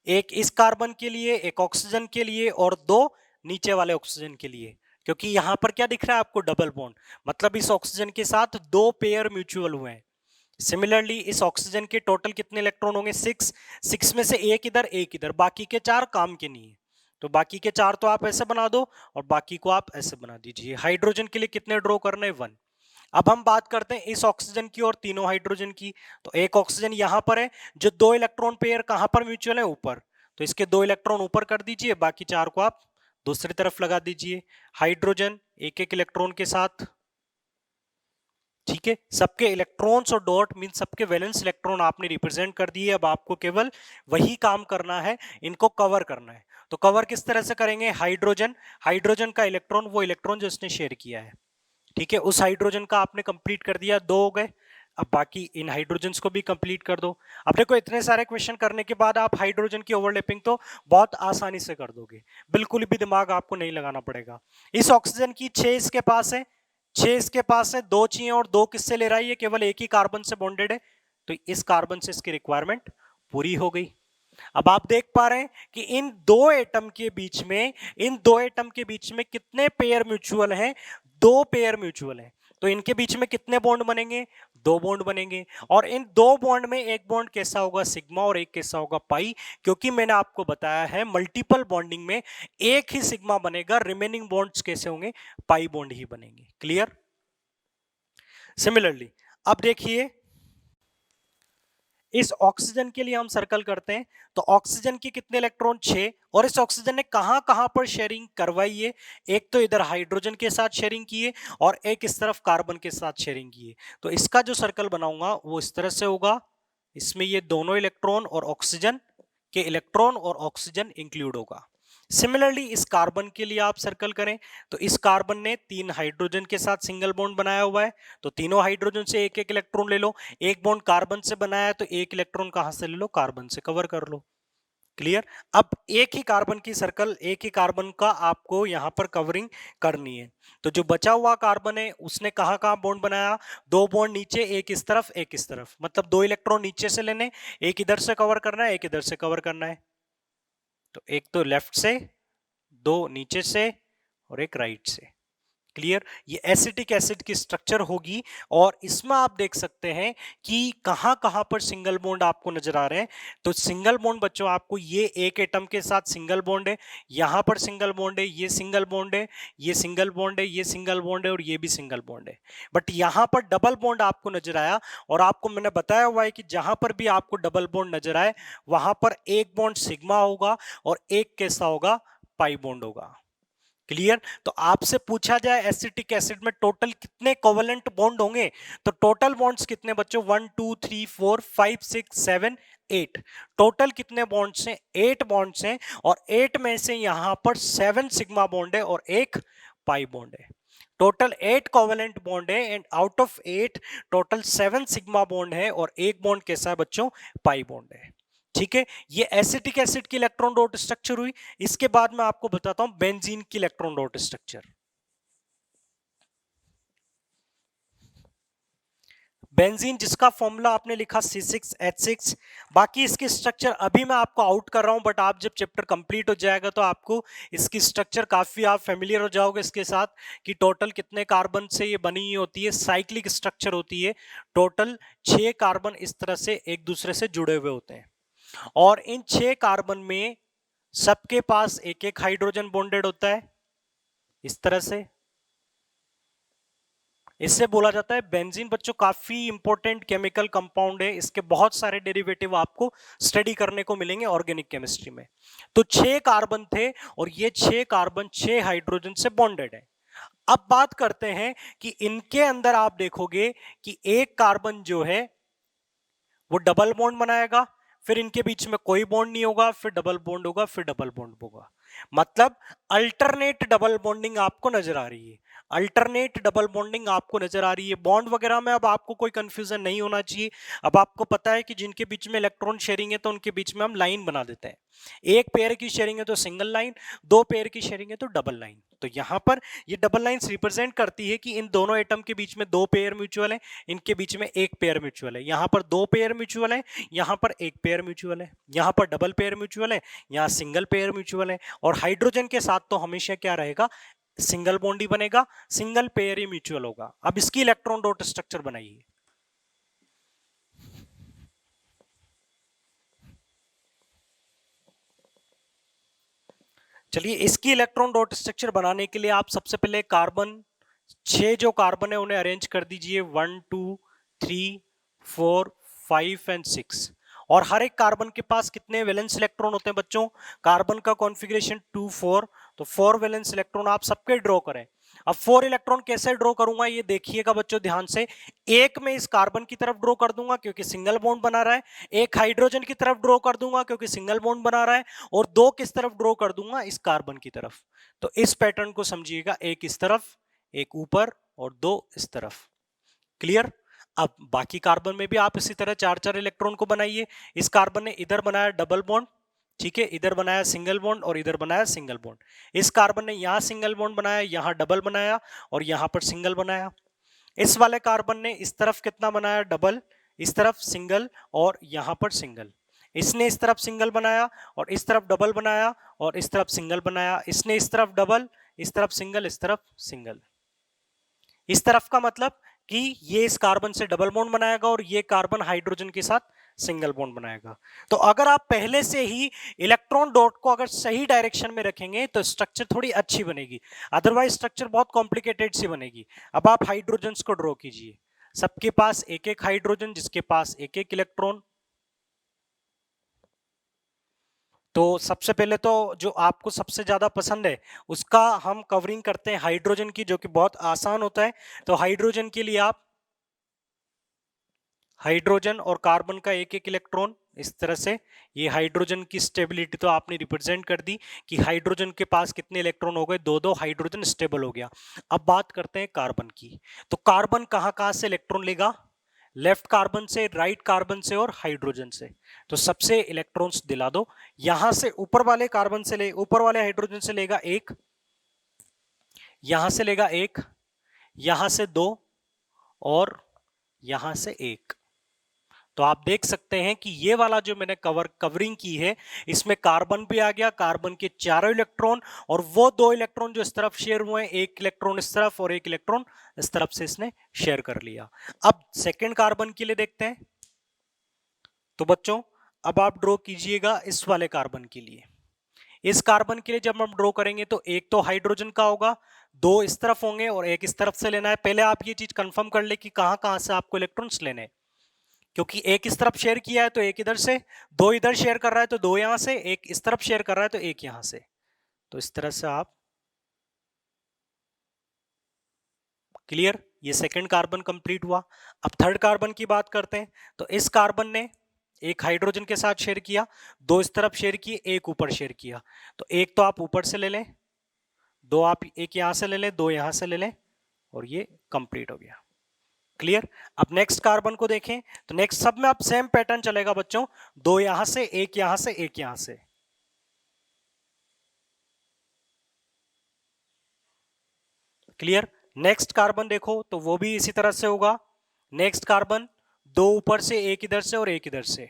एक इस कार्बन के लिए, एक ऑक्सीजन के लिए और 2 नीचे वाले ऑक्सीजन के लिए। क्योंकि यहां पर क्या दिख रहा है आपको, डबल बॉन्ड, मतलब इस ऑक्सीजन के साथ 2 पेयर म्यूचुअल हुए हैं। सिमिलरली इस ऑक्सीजन के टोटल कितने इलेक्ट्रॉन होंगे, 6। 6 में से एक इधर, एक इधर, बाकी के 4 काम के नहीं है। तो बाकी के 4 तो आप ऐसे बना दो और बाकी को आप ऐसे बना दीजिए। हाइड्रोजन के लिए कितने ड्रॉ करने, 1। अब हम बात करते हैं इस ऑक्सीजन की और तीनों हाइड्रोजन की। तो एक ऑक्सीजन यहां पर है, जो 2 इलेक्ट्रॉन पेयर कहां पर म्यूचुअल है, ऊपर। तो इसके 2 इलेक्ट्रॉन ऊपर कर दीजिए, बाकी 4 को आप दूसरी तरफ लगा दीजिए। हाइड्रोजन एक एक इलेक्ट्रॉन के साथ। ठीक है, सबके इलेक्ट्रॉन्स और डॉट मीन सबके वैलेंस इलेक्ट्रॉन आपने रिप्रेजेंट कर दिए। अब आपको केवल वही काम करना है, इनको कवर करना है। तो कवर किस तरह से करेंगे, हाइड्रोजन, हाइड्रोजन का इलेक्ट्रॉन, वो इलेक्ट्रॉन जो इसने शेयर किया है। ठीक है, उस हाइड्रोजन का आपने कंप्लीट कर दिया, 2 हो गए। अब बाकी इन हाइड्रोजन्स को भी कंप्लीट कर दो। अब देखो इतने सारे क्वेश्चन करने के बाद आप हाइड्रोजन की ओवरलैपिंग तो बहुत आसानी से कर दोगे, बिल्कुल भी दिमाग आपको नहीं लगाना पड़ेगा। इस ऑक्सीजन की 6 इसके पास है, 6 इसके पास है, 2 चाहिए और 2 किससे ले रहा है, ये केवल एक ही कार्बन से बॉन्डेड है। तो इस कार्बन से इसकी रिक्वायरमेंट पूरी हो गई। अब आप देख पा रहे हैं कि इन 2 एटम के बीच में, इन 2 एटम के बीच में कितने पेयर म्यूचुअल हैं, 2 पेयर म्यूचुअल हैं। तो इनके बीच में कितने बॉन्ड बनेंगे? 2 बॉन्ड बनेंगे। और इन 2 बॉन्ड में एक बॉन्ड कैसा होगा? सिग्मा, और एक कैसा होगा? पाई। क्योंकि मैंने आपको बताया है मल्टीपल बॉन्डिंग में एक ही सिग्मा बनेगा, रिमेनिंग बॉन्ड्स कैसे होंगे? पाई बॉन्ड ही बनेंगे। क्लियर? सिमिलरली अब देखिए, इस ऑक्सीजन के लिए हम सर्कल करते हैं, तो ऑक्सीजन के कितने इलेक्ट्रॉन? 6। और इस ऑक्सीजन ने कहां कहां पर शेयरिंग करवाई है? एक तो इधर हाइड्रोजन के साथ शेयरिंग की है, और एक इस तरफ कार्बन के साथ शेयरिंग की है। तो इसका जो सर्कल बनाऊंगा वो इस तरह से होगा, इसमें ये दोनों इलेक्ट्रॉन और ऑक्सीजन के इलेक्ट्रॉन और ऑक्सीजन इंक्लूड होगा। सिमिलरली इस कार्बन के लिए आप सर्कल करें, तो इस कार्बन ने 3 हाइड्रोजन के साथ सिंगल बॉन्ड बनाया हुआ है, तो तीनों हाइड्रोजन से एक एक इलेक्ट्रॉन ले लो। एक बॉन्ड कार्बन से बनाया है, तो एक इलेक्ट्रॉन कहां से ले लो? कार्बन से कवर कर लो। क्लियर? अब एक ही कार्बन की सर्कल, एक ही कार्बन का आपको यहां पर कवरिंग करनी है। तो जो बचा हुआ कार्बन है उसने कहां कहां बॉन्ड बनाया? 2 बॉन्ड नीचे, एक इस तरफ एक इस तरफ, मतलब 2 इलेक्ट्रॉन नीचे से लेने, एक इधर से कवर करना है, एक इधर से कवर करना है। तो एक तो लेफ्ट से, 2 नीचे से, और एक राइट से। क्लियर? ये एसिटिक एसिड की स्ट्रक्चर होगी। और इसमें आप देख सकते हैं कि कहां कहां पर सिंगल बॉन्ड आपको नजर आ रहे हैं। तो सिंगल बॉन्ड बच्चों, आपको ये एक एटम के साथ सिंगल बॉन्ड है, यहां पर सिंगल बॉन्ड है, ये सिंगल बॉन्ड है, ये सिंगल बॉन्ड है, ये सिंगल बॉन्ड है, और ये भी सिंगल बॉन्ड है। बट यहां पर डबल बॉन्ड आपको नजर आया, और आपको मैंने बताया हुआ है कि जहां पर भी आपको डबल बॉन्ड नजर आए वहां पर एक बॉन्ड सिग्मा होगा और एक कैसा होगा? पाई बॉन्ड होगा। क्लियर? तो आपसे पूछा जाए एसिटिक एसिड में टोटल कितने कोवेलेंट बॉन्ड होंगे, तो टोटल बॉन्ड्स कितने बच्चों? 1 2 3 4 5 6 7 8। टोटल कितने बॉन्ड्स हैं? 8 बॉन्ड्स हैं, और 8 में से यहां पर 7 सिग्मा बॉन्ड है और एक पाई बॉन्ड है। टोटल 8 कोवेलेंट बॉन्ड है, and out of 8 total 7 sigma bond है, और एक बॉन्ड कैसा है बच्चों? पाई बॉन्ड है। ठीक है, ये एसिटिक एसिड की इलेक्ट्रॉन डॉट स्ट्रक्चर हुई। इसके बाद मैं आपको बताता हूं बेंजीन की इलेक्ट्रॉन डॉट स्ट्रक्चर। बेंजीन जिसका फॉर्मूला आपने लिखा C6H6। बाकी इसकी स्ट्रक्चर अभी मैं आपको आउट कर रहा हूं, बट आप जब चैप्टर कंप्लीट हो जाएगा तो आपको इसकी स्ट्रक्चर काफी आप फेमिलियर हो जाओगे इसके साथ, कि टोटल कितने कार्बन से ये बनी होती है। साइक्लिक स्ट्रक्चर होती है, टोटल 6 कार्बन इस तरह से एक दूसरे से जुड़े हुए होते हैं, और इन 6 कार्बन में सबके पास एक एक हाइड्रोजन बॉन्डेड होता है इस तरह से। इससे बोला जाता है बेंजीन। बच्चों काफी इंपॉर्टेंट केमिकल कंपाउंड है, इसके बहुत सारे डेरिवेटिव आपको स्टडी करने को मिलेंगे ऑर्गेनिक केमिस्ट्री में। तो 6 कार्बन थे, और ये 6 कार्बन 6 हाइड्रोजन से बॉन्डेड है। अब बात करते हैं कि इनके अंदर आप देखोगे कि एक कार्बन जो है वो डबल बॉन्ड बनाएगा, फिर इनके बीच में कोई बॉन्ड नहीं होगा, फिर डबल बॉन्ड होगा, फिर डबल बॉन्ड होगा। मतलब अल्टरनेट डबल बॉन्डिंग आपको नजर आ रही है, अल्टरनेट डबल बॉन्डिंग आपको नजर आ रही है। बॉन्ड वगैरह में अब आपको कोई कंफ्यूजन नहीं होना चाहिए। अब आपको पता है कि जिनके बीच में इलेक्ट्रॉन शेयरिंग है तो उनके बीच में हम लाइन बना देते हैं। एक पेयर की शेयरिंग है तो सिंगल लाइन, 2 पेयर की शेयरिंग है तो डबल लाइन। तो यहां पर ये डबल लाइंस रिप्रेजेंट करती है कि इन दोनों एटम के बीच में 2 पेयर म्यूचुअल है, इनके बीच में एक पेयर म्यूचुअल है। यहां पर 2 पेयर म्यूचुअल है, यहां पर एक पेयर म्यूचुअल है, यहां पर डबल पेयर म्यूचुअल है, यहां सिंगल पेयर म्यूचुअल है। और हाइड्रोजन के साथ तो हमेशा क्या रहेगा? सिंगल बॉन्ड ही बनेगा, सिंगल पेयर ही म्यूचुअल होगा। अब इसकी इलेक्ट्रॉन डॉट स्ट्रक्चर बनाइए। चलिए, इसकी इलेक्ट्रॉन डॉट स्ट्रक्चर बनाने के लिए आप सबसे पहले कार्बन, 6 जो कार्बन है उन्हें अरेंज कर दीजिए, 1 2 3 4 5 एंड 6। और हर एक कार्बन के पास कितने वैलेंस इलेक्ट्रॉन होते हैं बच्चों? कार्बन का कॉन्फ़िगरेशन 2 4, तो 4 वैलेंस इलेक्ट्रॉन आप सबके ड्रॉ करें। अब 4 इलेक्ट्रॉन कैसे ड्रॉ करूंगा ये देखिएगा बच्चों ध्यान से। एक में इस कार्बन की तरफ ड्रॉ कर दूंगा क्योंकि सिंगल बॉन्ड बना रहा है, एक हाइड्रोजन की तरफ ड्रॉ कर दूंगा क्योंकि सिंगल बॉन्ड बना रहा है, और 2 किस तरफ ड्रॉ कर दूंगा? इस कार्बन की तरफ। तो इस पैटर्न को समझिएगा, एक इस तरफ, एक ऊपर, और 2 इस तरफ। क्लियर? अब बाकी कार्बन में भी आप इसी तरह 4 इलेक्ट्रॉन को बनाइए। इस कार्बन ने इधर बनाया डबल बॉन्ड, ठीक है, इधर बनाया सिंगल बॉन्ड और इधर बनाया सिंगल बॉन्ड। इस कार्बन ने यहां सिंगल बॉन्ड बनाया, यहां डबल बनाया, और यहां पर सिंगल बनाया। इस वाले कार्बन ने इस तरफ कितना बनाया? डबल, इस तरफ सिंगल, और यहां पर सिंगल। इसने इस तरफ सिंगल बनाया, और इस तरफ डबल बनाया, और इस तरफ सिंगल बनाया। इसने इस तरफ डबल, इस तरफ सिंगल, इस तरफ सिंगल। इस तरफ का मतलब कि ये इस कार्बन से डबल बॉन्ड बनाएगा और ये कार्बन हाइड्रोजन के साथ सिंगल बॉन्ड बनाएगा। तो अगर आप पहले से ही इलेक्ट्रॉन डॉट को अगर सही डायरेक्शन में रखेंगे तो स्ट्रक्चर थोड़ी अच्छी बनेगी, अदरवाइज स्ट्रक्चर बहुत कॉम्प्लिकेटेड सी बनेगी। अब आप हाइड्रोजन्स को ड्रॉ कीजिए, सबके पास एक एक हाइड्रोजन, जिसके पास एक एक इलेक्ट्रॉन। तो सबसे पहले तो जो आपको सबसे ज्यादा पसंद है उसका हम कवरिंग करते हैं हाइड्रोजन की, जो कि बहुत आसान होता है। तो हाइड्रोजन के लिए आप हाइड्रोजन और कार्बन का एक एक इलेक्ट्रॉन इस तरह से, ये हाइड्रोजन की स्टेबिलिटी तो आपने रिप्रेजेंट कर दी कि हाइड्रोजन के पास कितने इलेक्ट्रॉन हो गए, दो दो, हाइड्रोजन स्टेबल हो गया। अब बात करते हैं कार्बन की। तो कार्बन कहां कहां से इलेक्ट्रॉन लेगा, लेफ्ट कार्बन से, राइट कार्बन से और हाइड्रोजन से। तो सबसे इलेक्ट्रॉन्स दिला दो, यहां से ऊपर वाले कार्बन से ले, ऊपर वाले हाइड्रोजन से लेगा एक, यहां से लेगा एक, यहां से दो और यहां से एक। तो आप देख सकते हैं कि ये वाला जो मैंने कवरिंग की है, इसमें कार्बन भी आ गया, कार्बन के चारों इलेक्ट्रॉन, और वो दो इलेक्ट्रॉन जो इस तरफ शेयर हुए हैं, एक इलेक्ट्रॉन इस तरफ और एक इलेक्ट्रॉन इस तरफ से इसने शेयर कर लिया। अब सेकेंड कार्बन के लिए देखते हैं। तो बच्चों अब आप ड्रॉ कीजिएगा इस वाले कार्बन के लिए। इस कार्बन के लिए जब हम ड्रॉ करेंगे तो एक तो हाइड्रोजन का होगा, दो इस तरफ होंगे और एक इस तरफ से लेना है। पहले आप ये चीज कंफर्म कर ले कि कहां कहां से आपको इलेक्ट्रॉन्स लेने हैं, क्योंकि एक इस तरफ शेयर किया है तो एक इधर से, दो इधर शेयर कर रहा है तो दो यहां से, एक इस तरफ शेयर कर रहा है तो एक यहां से। तो इस तरह से आप क्लियर, ये सेकंड कार्बन कंप्लीट हुआ। अब थर्ड कार्बन की बात करते हैं। तो इस कार्बन ने एक हाइड्रोजन के साथ शेयर किया, दो इस तरफ शेयर किए, एक ऊपर शेयर किया। तो एक तो आप ऊपर से ले लें, दो आप एक यहां से ले लें, दो यहां से ले लें, और ये कंप्लीट हो गया। क्लियर। अब नेक्स्ट कार्बन को देखें तो नेक्स्ट सब में आप सेम पैटर्न चलेगा बच्चों, दो यहां से, एक यहां से, एक यहां से। क्लियर। नेक्स्ट कार्बन देखो तो वो भी इसी तरह से होगा। नेक्स्ट कार्बन दो ऊपर से, एक इधर से और एक इधर से।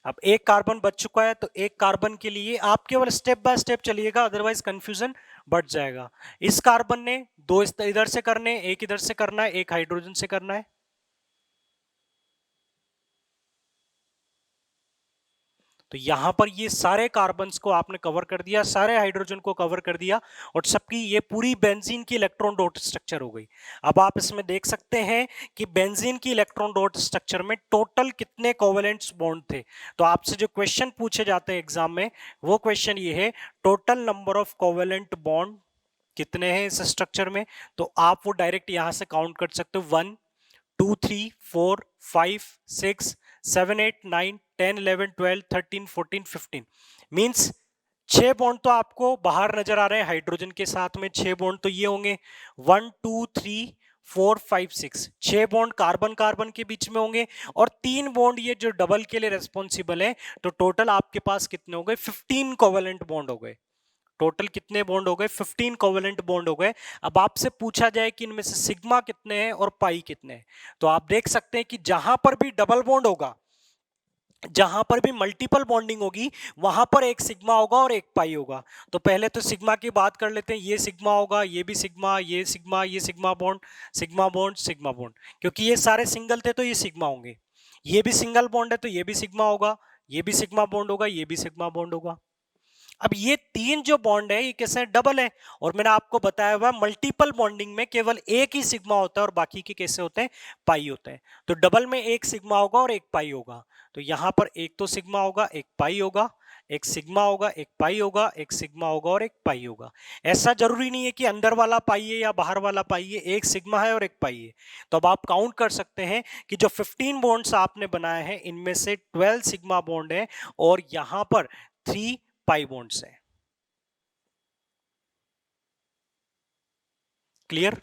अब एक कार्बन बच चुका है, तो एक कार्बन के लिए आप केवल स्टेप बाय स्टेप चलिएगा, अदरवाइज कंफ्यूजन बढ़ जाएगा। इस कार्बन ने दो इधर से करने, एक इधर से करना है, एक हाइड्रोजन से करना है। तो यहां पर ये सारे कार्बन्स को आपने कवर कर दिया, सारे हाइड्रोजन को कवर कर दिया, और सबकी ये पूरी बेंजीन की इलेक्ट्रॉन डॉट स्ट्रक्चर हो गई। अब आप इसमें देख सकते हैं कि बेंजीन की इलेक्ट्रॉन डॉट स्ट्रक्चर में टोटल कितने कोवेलेंट बॉन्ड थे। तो आपसे जो क्वेश्चन पूछे जाते हैं एग्जाम में, वो क्वेश्चन ये है, total number of covalent bond कितने हैं इस स्ट्रक्चर में। तो आप वो डायरेक्ट यहां से काउंट कर सकते हो, 1 2 3 4 5 6 7 8 9 10 11 12 13 14 15 मींस 6 बॉन्ड तो आपको बाहर नजर आ रहे हैं हाइड्रोजन के साथ में, 6 बॉन्ड तो ये होंगे, 1 2 3 4 5 6, 6 बॉन्ड कार्बन कार्बन के बीच में होंगे, और 3 बॉन्ड ये जो डबल के लिए रेस्पॉन्सिबल है। तो टोटल आपके पास कितने हो गए, 15 कोवेलेंट बॉन्ड हो गए। टोटल कितने बॉन्ड हो गए, 15 कोवेलेंट बॉन्ड हो गए। अब आपसे पूछा जाए कि इनमें से सिग्मा कितने हैं और पाई कितने हैं, तो आप देख सकते हैं कि जहां पर भी डबल बॉन्ड होगा, जहां पर भी मल्टीपल बॉन्डिंग होगी, वहां पर एक सिग्मा होगा और एक पाई होगा। तो पहले तो सिग्मा की बात कर लेते हैं, ये सिग्मा होगा, ये भी सिग्मा, ये सिग्मा, ये sigma bond, sigma bond, sigma bond, क्योंकि ये सारे सिंगल थे तो ये सिग्मा होंगे। ये भी सिंगल बॉन्ड है तो ये भी सिग्मा होगा, ये भी सिग्मा बॉन्ड होगा, ये भी सिग्मा बॉन्ड होगा। अब ये तीन जो बॉन्ड है ये कैसे डबल है, और मैंने आपको बताया हुआ मल्टीपल बॉन्डिंग में केवल एक ही सिग्मा होता है और बाकी के कैसे होते हैं, पाई होते हैं। तो डबल में एक सिग्मा होगा और एक पाई होगा। तो यहां पर एक तो सिग्मा होगा, एक पाई होगा, एक सिग्मा होगा, एक पाई होगा, एक सिग्मा होगा और एक पाई होगा। ऐसा जरूरी नहीं है कि अंदर वाला पाई है या बाहर वाला पाई है, एक सिग्मा है और एक पाई है। तो अब आप काउंट कर सकते हैं कि जो 15 बॉन्ड्स आपने बनाए हैं इनमें से 12 सिग्मा बॉन्ड है और यहां पर 3 पाई बॉन्ड्स हैं। Clear.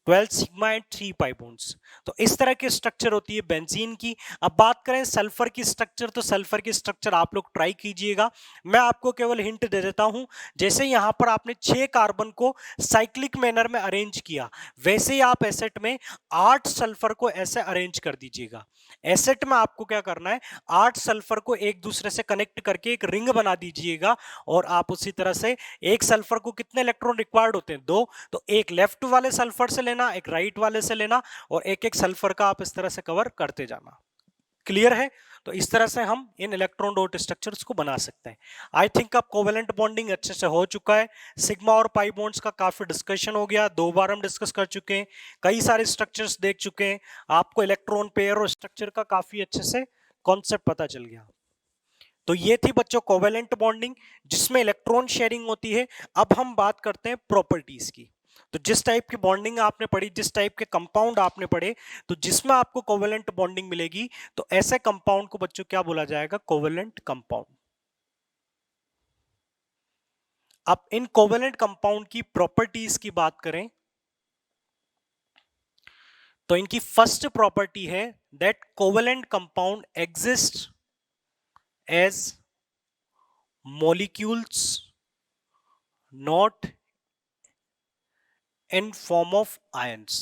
12 sigma and 3 pi bonds. तो इस तरह की स्ट्रक्चर होती है बेंजीन की। अब बात करें सल्फर की स्ट्रक्चर, तो सल्फर की स्ट्रक्चर आप लोग ट्राई कीजिएगा। मैं आपको केवल हिंट दे देता हूं, जैसे यहां पर आपने 6 कार्बन को साइक्लिक मैनर में अरेंज किया, वैसे ही आप एसेट में 8 सल्फर को ऐसे अरेंज कर दीजिएगा। एसेट में आपको क्या करना है, 8 सल्फर को एक दूसरे से कनेक्ट करके एक रिंग बना दीजिएगा, और आप उसी तरह से एक सल्फर को कितने इलेक्ट्रॉन रिक्वायर्ड होते हैं, 2, तो एक लेफ्ट वाले सल्फर से लेना, एक राइट वाले से लेना, और एक एक सल्फर का आप इस तरह से कवर करते जाना। क्लियर है? तो इस तरह से हम इन इलेक्ट्रॉन डॉट स्ट्रक्चर्स को बना सकते हैं। आई थिंक अब कोवेलेंट बॉन्डिंग अच्छे से हो चुका है। सिग्मा और पाई बॉन्ड्स का काफी डिस्कशन हो गया, 2 बार हम डिस्कस कर चुके हैं, कई सारे स्ट्रक्चर्स देख चुके हैं, आपको इलेक्ट्रॉन पेयर और स्ट्रक्चर का काफी अच्छे से कॉन्सेप्ट पता चल गया। तो ये थी बच्चों कोवेलेंट बॉन्डिंग, जिसमें इलेक्ट्रॉन शेयरिंग होती है। अब हम बात करते हैं प्रॉपर्टीज की। तो जिस टाइप की बॉन्डिंग आपने पढ़ी, जिस टाइप के कंपाउंड आपने पढ़े, तो जिसमें आपको कोवेलेंट बॉन्डिंग मिलेगी, तो ऐसे कंपाउंड को बच्चों क्या बोला जाएगा, कोवेलेंट कंपाउंड। अब इन कोवेलेंट कंपाउंड की प्रॉपर्टीज की बात करें, तो इनकी फर्स्ट प्रॉपर्टी है that covalent compound exist as molecules not in form of ions।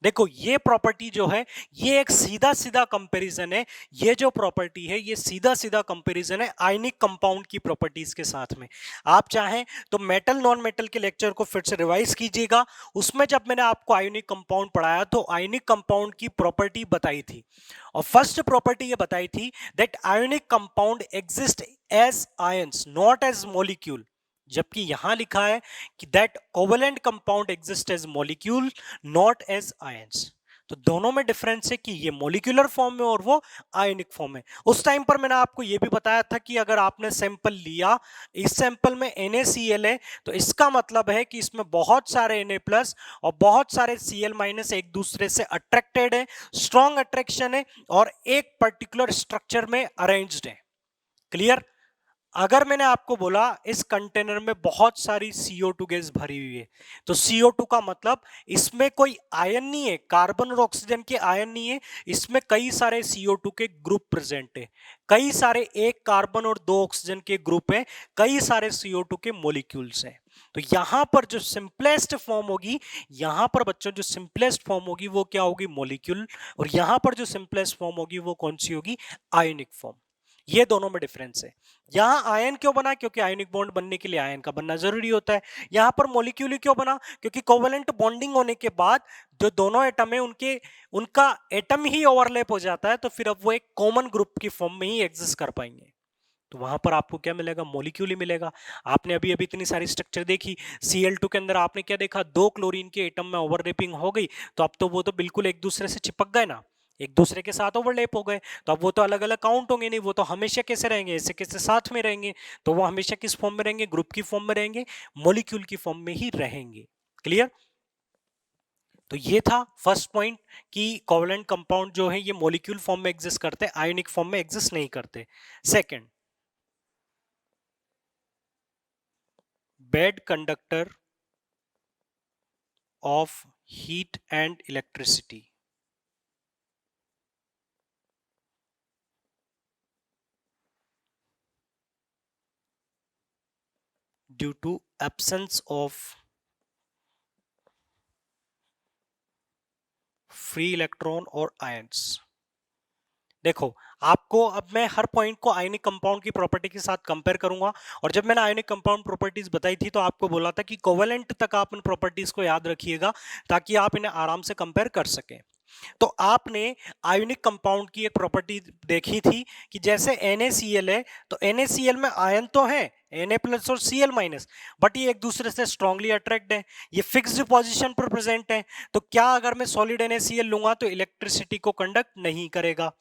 देखो ये प्रॉपर्टी जो है, ये एक सीधा सीधा कंपैरिजन है। ये जो प्रॉपर्टी है, ये सीधा सीधा कंपैरिजन है आयनिक कंपाउंड की प्रॉपर्टीज के साथ में। आप चाहें तो मेटल नॉन मेटल के लेक्चर को फिर से रिवाइज कीजिएगा। उसमें जब मैंने आपको आयनिक कंपाउंड पढ़ाया, तो आयनिक कंपाउंड की प्रॉपर्टी बताई थी, और फर्स्ट प्रॉपर्टी ये बताई थी that ionic compound exist as ions not as molecule. जबकि यहां लिखा है कि that covalent compound exist as molecule not as ions. तो दोनों में डिफरेंस है कि ये मॉलिक्यूलर फॉर्म में और वो आयनिक फॉर्म में। उस टाइम पर मैंने आपको ये भी बताया था कि अगर आपने सैंपल लिया, इस सैंपल में NaCl है, तो इसका मतलब है कि इसमें बहुत सारे Na+ और बहुत सारे Cl- एक दूसरे से अट्रैक्टेड है, स्ट्रॉन्ग अट्रैक्शन है, और एक पर्टिकुलर स्ट्रक्चर में अरेंज्ड है। क्लियर? अगर मैंने आपको बोला इस कंटेनर में बहुत सारी CO2 गैस भरी हुई है, तो CO2 का मतलब इसमें कोई आयन नहीं है, कार्बन और ऑक्सीजन के आयन नहीं है, इसमें कई सारे CO2 के ग्रुप प्रेजेंट है, कई सारे एक कार्बन और 2 ऑक्सीजन के ग्रुप है, कई सारे CO2 के मॉलिक्यूल्स हैं। तो यहां पर जो सिंपलेस्ट फॉर्म होगी, यहां पर बच्चों जो सिंपलेस्ट फॉर्म होगी वो क्या होगी, मॉलिक्यूल, और यहां पर जो सिंपलेस्ट फॉर्म होगी वो कौन सी होगी, आयनिक फॉर्म। ये दोनों में डिफरेंस है। यहां आयन क्यों बना, क्योंकि आयनिक बॉन्ड बनने के लिए आयन का बनना जरूरी होता है। यहां पर मॉलिक्यूल क्यों बना, क्योंकि कोवेलेंट बॉन्डिंग होने के बाद जो दोनों एटम है उनका एटम ही ओवरलैप हो जाता है, तो फिर अब वो एक कॉमन ग्रुप की फॉर्म में ही एग्जिस्ट कर पाएंगे। तो वहां पर आपको क्या मिलेगा, मॉलिक्यूल ही मिलेगा। आपने अभी अभी इतनी सारी स्ट्रक्चर देखी, Cl2 के अंदर आपने क्या देखा, 2 क्लोरीन के एटम में ओवरलैपिंग हो गई, तो अब तो वो तो बिल्कुल एक दूसरे से चिपक गए ना, एक दूसरे के साथ ओवरलैप हो गए, तो अब वो तो अलग अलग काउंट होंगे नहीं, वो तो हमेशा कैसे रहेंगे, ऐसे कैसे साथ में रहेंगे, तो वो हमेशा किस फॉर्म में रहेंगे, ग्रुप की फॉर्म में रहेंगे, मॉलिक्यूल की फॉर्म में ही रहेंगे। क्लियर? तो ये था फर्स्ट पॉइंट कि कोवेलेंट कंपाउंड जो है ये मॉलिक्यूल फॉर्म में एग्जिस्ट करते हैं, आयनिक फॉर्म में एग्जिस्ट नहीं करते। Second, bad conductor of heat and electricity। due to absence of free electron और ions। देखो, आपको अब मैं हर पॉइंट को आयनिक कंपाउंड की प्रॉपर्टी के साथ कंपेयर करूंगा, और जब मैंने आयनिक कंपाउंड प्रॉपर्टीज बताई थी तो आपको बोला था कि कोवेलेंट तक आप इन प्रॉपर्टीज को याद रखिएगा ताकि आप इन्हें आराम से कंपेयर कर सकें। तो आपने आयनिक कंपाउंड की एक प्रॉपर्टी देखी थी कि जैसे NaCl है, तो NaCl में आयन तो है Na+ और Cl-, बट ये एक दूसरे से स्ट्रांगली अट्रैक्ट है, ये फिक्स्ड पोजीशन पर प्रेजेंट है। तो क्या अगर मैं सॉलिड NaCl लूंगा तो इलेक्ट्रिसिटी को कंडक्ट नहीं करेगा,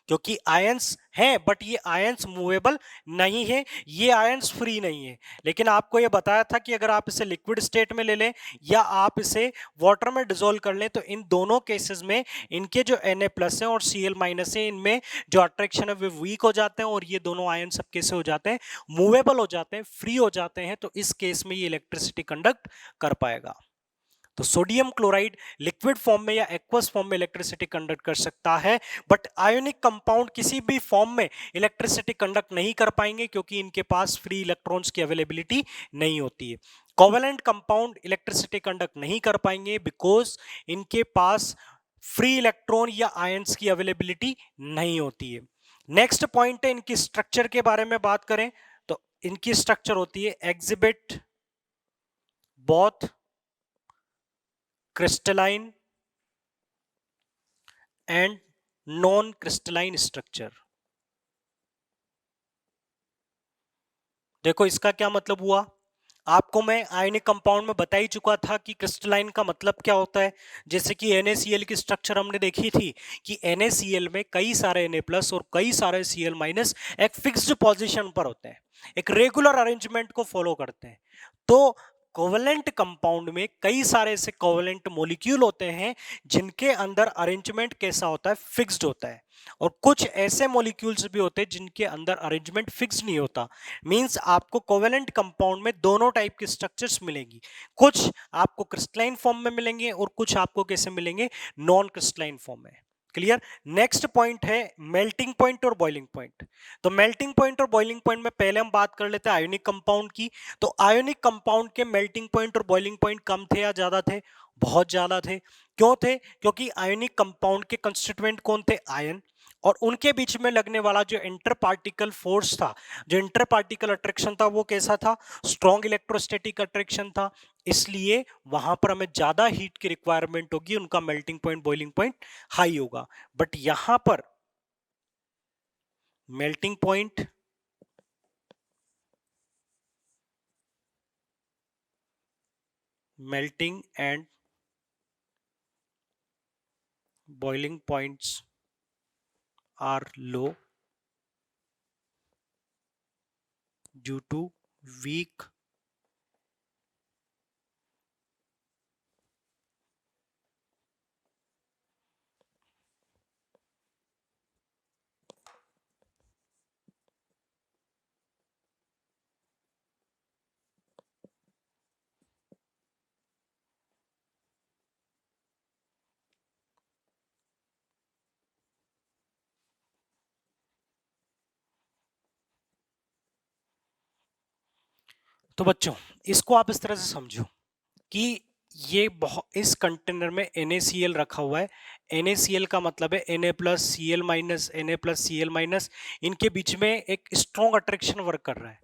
क्योंकि आयंस हैं, बट ये आयंस मूवेबल नहीं है, ये आयंस फ्री नहीं है। लेकिन आपको ये बताया था कि अगर आप इसे लिक्विड स्टेट में ले लें या आप इसे वाटर में डिसॉल्व कर लें, तो इन दोनों केसेस में इनके जो Na+ है और Cl- है, इनमें जो अट्रैक्शन है वे वीक हो जाते हैं, और ये दोनों आयन सब कैसे हो जाते हैं, मूवेबल हो जाते हैं, फ्री हो जाते हैं। तो इस केस में ये इलेक्ट्रिसिटी कंडक्ट कर पाएगा। तो सोडियम क्लोराइड लिक्विड फॉर्म में या एक्वस फॉर्म में इलेक्ट्रिसिटी कंडक्ट कर सकता है, बट आयोनिक कंपाउंड किसी भी फॉर्म में इलेक्ट्रिसिटी कंडक्ट नहीं कर पाएंगे क्योंकि इनके पास फ्री इलेक्ट्रॉन्स की अवेलेबिलिटी नहीं होती है। कोवेलेंट कंपाउंड इलेक्ट्रिसिटी कंडक्ट नहीं कर पाएंगे बिकॉज इनके पास फ्री इलेक्ट्रॉन या आयंस की अवेलेबिलिटी नहीं होती है। नेक्स्ट पॉइंट है इनकी स्ट्रक्चर के बारे में बात करें तो इनकी स्ट्रक्चर होती है exhibit both crystalline and non crystalline structure. देखो इसका क्या मतलब हुआ, आपको मैं आयनिक कंपाउंड में बता ही चुका था कि क्रिस्टलाइन का मतलब क्या होता है। जैसे कि NaCl की स्ट्रक्चर हमने देखी थी कि NaCl में कई सारे Na+ और कई सारे Cl- एक फिक्स्ड पोजीशन पर होते हैं, एक रेगुलर अरेंजमेंट को फॉलो करते हैं। तो कोवेलेंट कंपाउंड में कई सारे ऐसे कोवेलेंट मॉलिक्यूल होते हैं जिनके अंदर अरेंजमेंट कैसा होता है, फिक्स्ड होता है, और कुछ ऐसे मॉलिक्यूल्स भी होते हैं जिनके अंदर अरेंजमेंट फिक्स नहीं होता। मींस आपको कोवेलेंट कंपाउंड में दोनों टाइप के स्ट्रक्चर्स मिलेंगी, कुछ आपको क्रिस्टलाइन फॉर्म में मिलेंगे और कुछ आपको कैसे मिलेंगे, नॉन क्रिस्टलाइन फॉर्म में। क्लियर। नेक्स्ट पॉइंट है मेल्टिंग पॉइंट और बॉइलिंग पॉइंट। तो मेल्टिंग पॉइंट और बॉइलिंग पॉइंट में पहले हम बात कर लेते हैं आयोनिक कंपाउंड की। तो आयोनिक कंपाउंड के मेल्टिंग पॉइंट और बॉइलिंग पॉइंट कम थे या ज्यादा थे, बहुत ज्यादा थे। क्यों थे, क्योंकि आयोनिक कंपाउंड के कंस्टिट्यूएंट कौन थे, आयन, और उनके बीच में लगने वाला जो इंटर पार्टिकल फोर्स था, जो इंटर पार्टिकल अट्रैक्शन था, वो कैसा था, स्ट्रॉन्ग इलेक्ट्रोस्टैटिक अट्रैक्शन था। इसलिए वहां पर हमें ज्यादा हीट की रिक्वायरमेंट होगी, उनका melting point boiling point high होगा। बट यहां पर melting point melting and boiling points are low due to weak तो बच्चों इसको आप इस तरह से समझो कि ये बहुत इस कंटेनर में NaCl रखा हुआ है। NaCl का मतलब है Na+Cl-Na+Cl-, इनके बीच में एक स्ट्रॉन्ग अट्रैक्शन वर्क कर रहा है।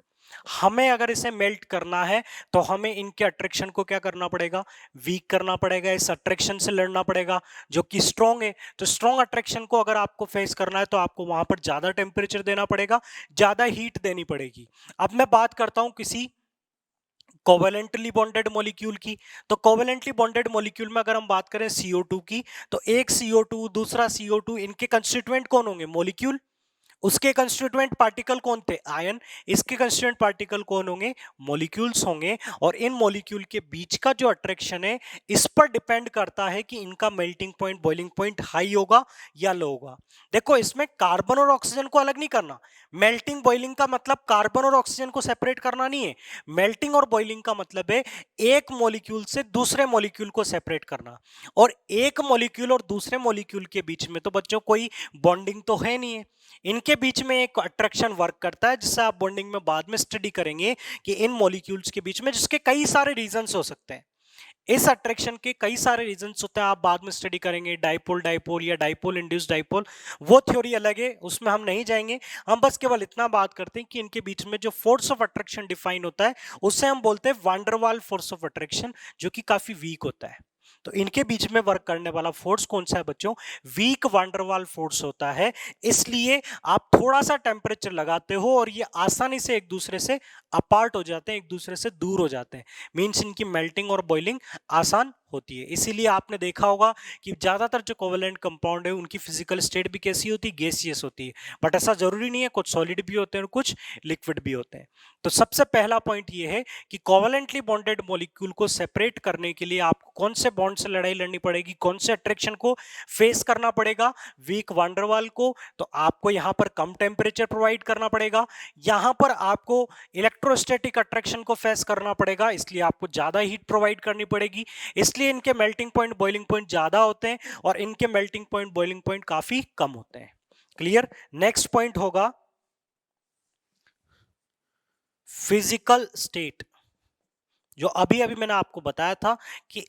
हमें अगर इसे मेल्ट करना है तो हमें इनके अट्रैक्शन को क्या करना पड़ेगा, वीक करना पड़ेगा, इस अट्रैक्शन से लड़ना पड़ेगा जो कि स्ट्रॉन्ग है। तो स्ट्रॉन्ग अट्रैक्शन को अगर आपको फेस करना है तो आपको वहां पर ज्यादा टेम्परेचर देना पड़ेगा, ज्यादा हीट देनी पड़ेगी। अब मैं बात करता हूं किसी कोवेलेंटली बॉन्डेड मॉलिक्यूल की। तो कोवेलेंटली बॉन्डेड मॉलिक्यूल में अगर हम बात करें CO2 की, तो एक CO2 दूसरा CO2, इनके कंस्टिट्यूएंट कौन होंगे, मॉलिक्यूल। उसके कंस्टिट्यूएंट पार्टिकल कौन थे, आयन। इसके कंस्टिट्यूएंट पार्टिकल कौन होंगे, मॉलिक्यूल्स होंगे। और इन मॉलिक्यूल के बीच का जो अट्रैक्शन है इस पर डिपेंड करता है कि इनका melting point boiling point high होगा या लो होगा। देखो इसमें कार्बन और ऑक्सीजन को अलग नहीं करना। मेल्टिंग बॉइलिंग का मतलब कार्बन और ऑक्सीजन को सेपरेट करना नहीं है। मेल्टिंग और बॉइलिंग का मतलब है एक मॉलिक्यूल से दूसरे मॉलिक्यूल को सेपरेट करना। और एक मॉलिक्यूल और दूसरे मॉलिक्यूल के बीच में तो बच्चों कोई बॉन्डिंग तो है नहीं है, इनके बीच में एक अट्रैक्शन वर्क करता है जिससे आप बॉन्डिंग में बाद में स्टडी करेंगे कि इन मॉलिक्यूल्स के बीच में, जिसके कई सारे रीजंस हो सकते हैं। इस अट्रैक्शन के कई सारे रीजंस होते हैं, आप बाद में स्टडी करेंगे, डाइपोल डाइपोल या डाइपोल इंड्यूस्ड डाइपोल, वो थ्योरी अलग है, उसमें हम नहीं जाएंगे। हम बस केवल इतना बात करते हैं कि इनके बीच में जो फोर्स ऑफ अट्रैक्शन डिफाइन होता है उससे हम बोलते हैं वान डर वाल फोर्स ऑफ अट्रैक्शन, जो कि काफी वीक होता है। तो इनके बीच में वर्क करने वाला फोर्स कौन सा है बच्चों, वीक वान डर वाल फोर्स होता है। इसलिए आप थोड़ा सा टेम्परेचर लगाते हो और ये आसानी से एक दूसरे से अपार्ट हो जाते हैं, एक दूसरे से दूर हो जाते हैं। मींस इनकी मेल्टिंग और बॉइलिंग आसान होती है। इसीलिए आपने देखा होगा कि ज्यादातर जो कोवेलेंट कंपाउंड है उनकी फिजिकल स्टेट भी कैसी होती है, गैसियस होती है। बट ऐसा जरूरी नहीं है, कुछ सॉलिड भी होते हैं और कुछ लिक्विड भी होते हैं। तो सबसे पहला पॉइंट ये है कि कोवेलेंटली बॉन्डेड मॉलिक्यूल को सेपरेट करने के लिए आपको कौन से बॉन्ड से लड़ाई लड़नी पड़ेगी, कौन से अट्रैक्शन को फेस करना पड़ेगा, वीक वान डर वाल को। तो आपको यहां पर कम टेम्परेचर प्रोवाइड करना पड़ेगा, यहां पर आपको इलेक्ट्रोस्टैटिक अट्रैक्शन को फेस करना पड़ेगा, इसलिए आपको ज्यादा हीट प्रोवाइड करनी पड़ेगी। इसलिए इसलिए इनके मेल्टिंग पॉइंट बॉइलिंग पॉइंट ज्यादा होते हैं और इनके मेल्टिंग पॉइंट बॉइलिंग पॉइंट काफी कम होते हैं। क्लियर। नेक्स्ट पॉइंट होगा फिजिकल स्टेट। जो अभी अभी मैंने आपको बताया था कि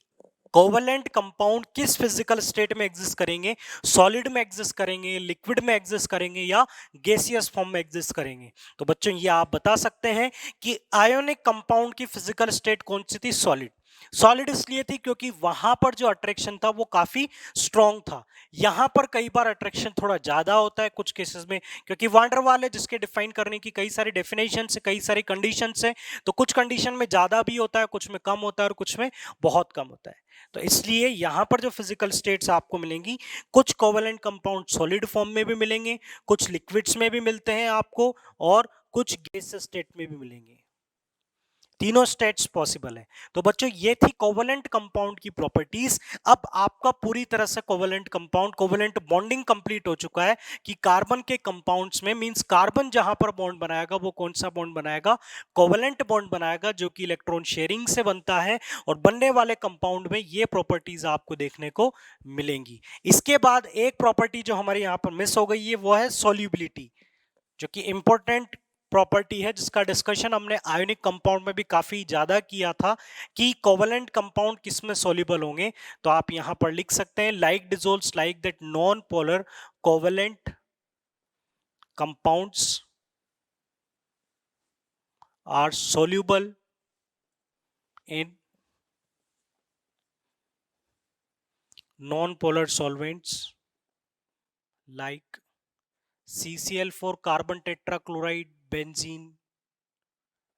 कोवलेंट कंपाउंड किस फिजिकल स्टेट में एग्जिस्ट करेंगे, सॉलिड में एग्जिस्ट करेंगे, लिक्विड में एग्जिस्ट करेंगे या गैसियस फॉर्म में एग्जिस्ट करेंगे। तो बच्चों ये आप बता सकते हैं कि आयोनिक कंपाउंड की फिजिकल स्टेट कौन सी थी, सॉलिड। सॉलिड इसलिए थी क्योंकि वहां पर जो अट्रैक्शन था वो काफी स्ट्रॉन्ग था। यहां पर कई बार अट्रैक्शन थोड़ा ज्यादा होता है कुछ केसेस में, क्योंकि वांडर वाल है जिसके डिफाइन करने की कई सारी डेफिनेशन है, कई सारी कंडीशन है। तो कुछ कंडीशन में ज्यादा भी होता है, कुछ में कम होता है और कुछ में बहुत कम होता है। तो इसलिए यहां पर जो फिजिकल स्टेट्स आपको मिलेंगी, कुछ कोवेलेंट कंपाउंड सॉलिड फॉर्म में भी मिलेंगे, कुछ लिक्विड्स में भी मिलते हैं आपको, और कुछ गैस स्टेट में भी मिलेंगे। तीनों स्टेट्स पॉसिबल है। तो बच्चों ये थी कोवेलेंट कंपाउंड की प्रॉपर्टीज। अब आपका पूरी तरह से covalent compound, covalent bonding complete हो चुका है कि कार्बन के कंपाउंड्स में, मींस कार्बन जहां पर बॉन्ड बनाएगा वो कौन सा बॉन्ड बनाएगा, कोवेलेंट बॉन्ड बनाएगा, जो कि इलेक्ट्रॉन शेयरिंग से बनता है। और बनने वाले कंपाउंड में ये प्रॉपर्टीज आपको देखने को मिलेंगी। इसके बाद एक प्रॉपर्टी जो हमारे यहां पर मिस हो गई है वो है सोल्यूबिलिटी, जो कि इंपॉर्टेंट प्रॉपर्टी है, जिसका डिस्कशन हमने आयोनिक कंपाउंड में भी काफी ज्यादा किया था कि कोवेलेंट कंपाउंड किस में सॉल्युबल होंगे। तो आप यहां पर लिख सकते हैं like dissolves like that non polar covalent compounds are soluble in non-polar solvents like CCl4, carbon tetrachloride, benzene,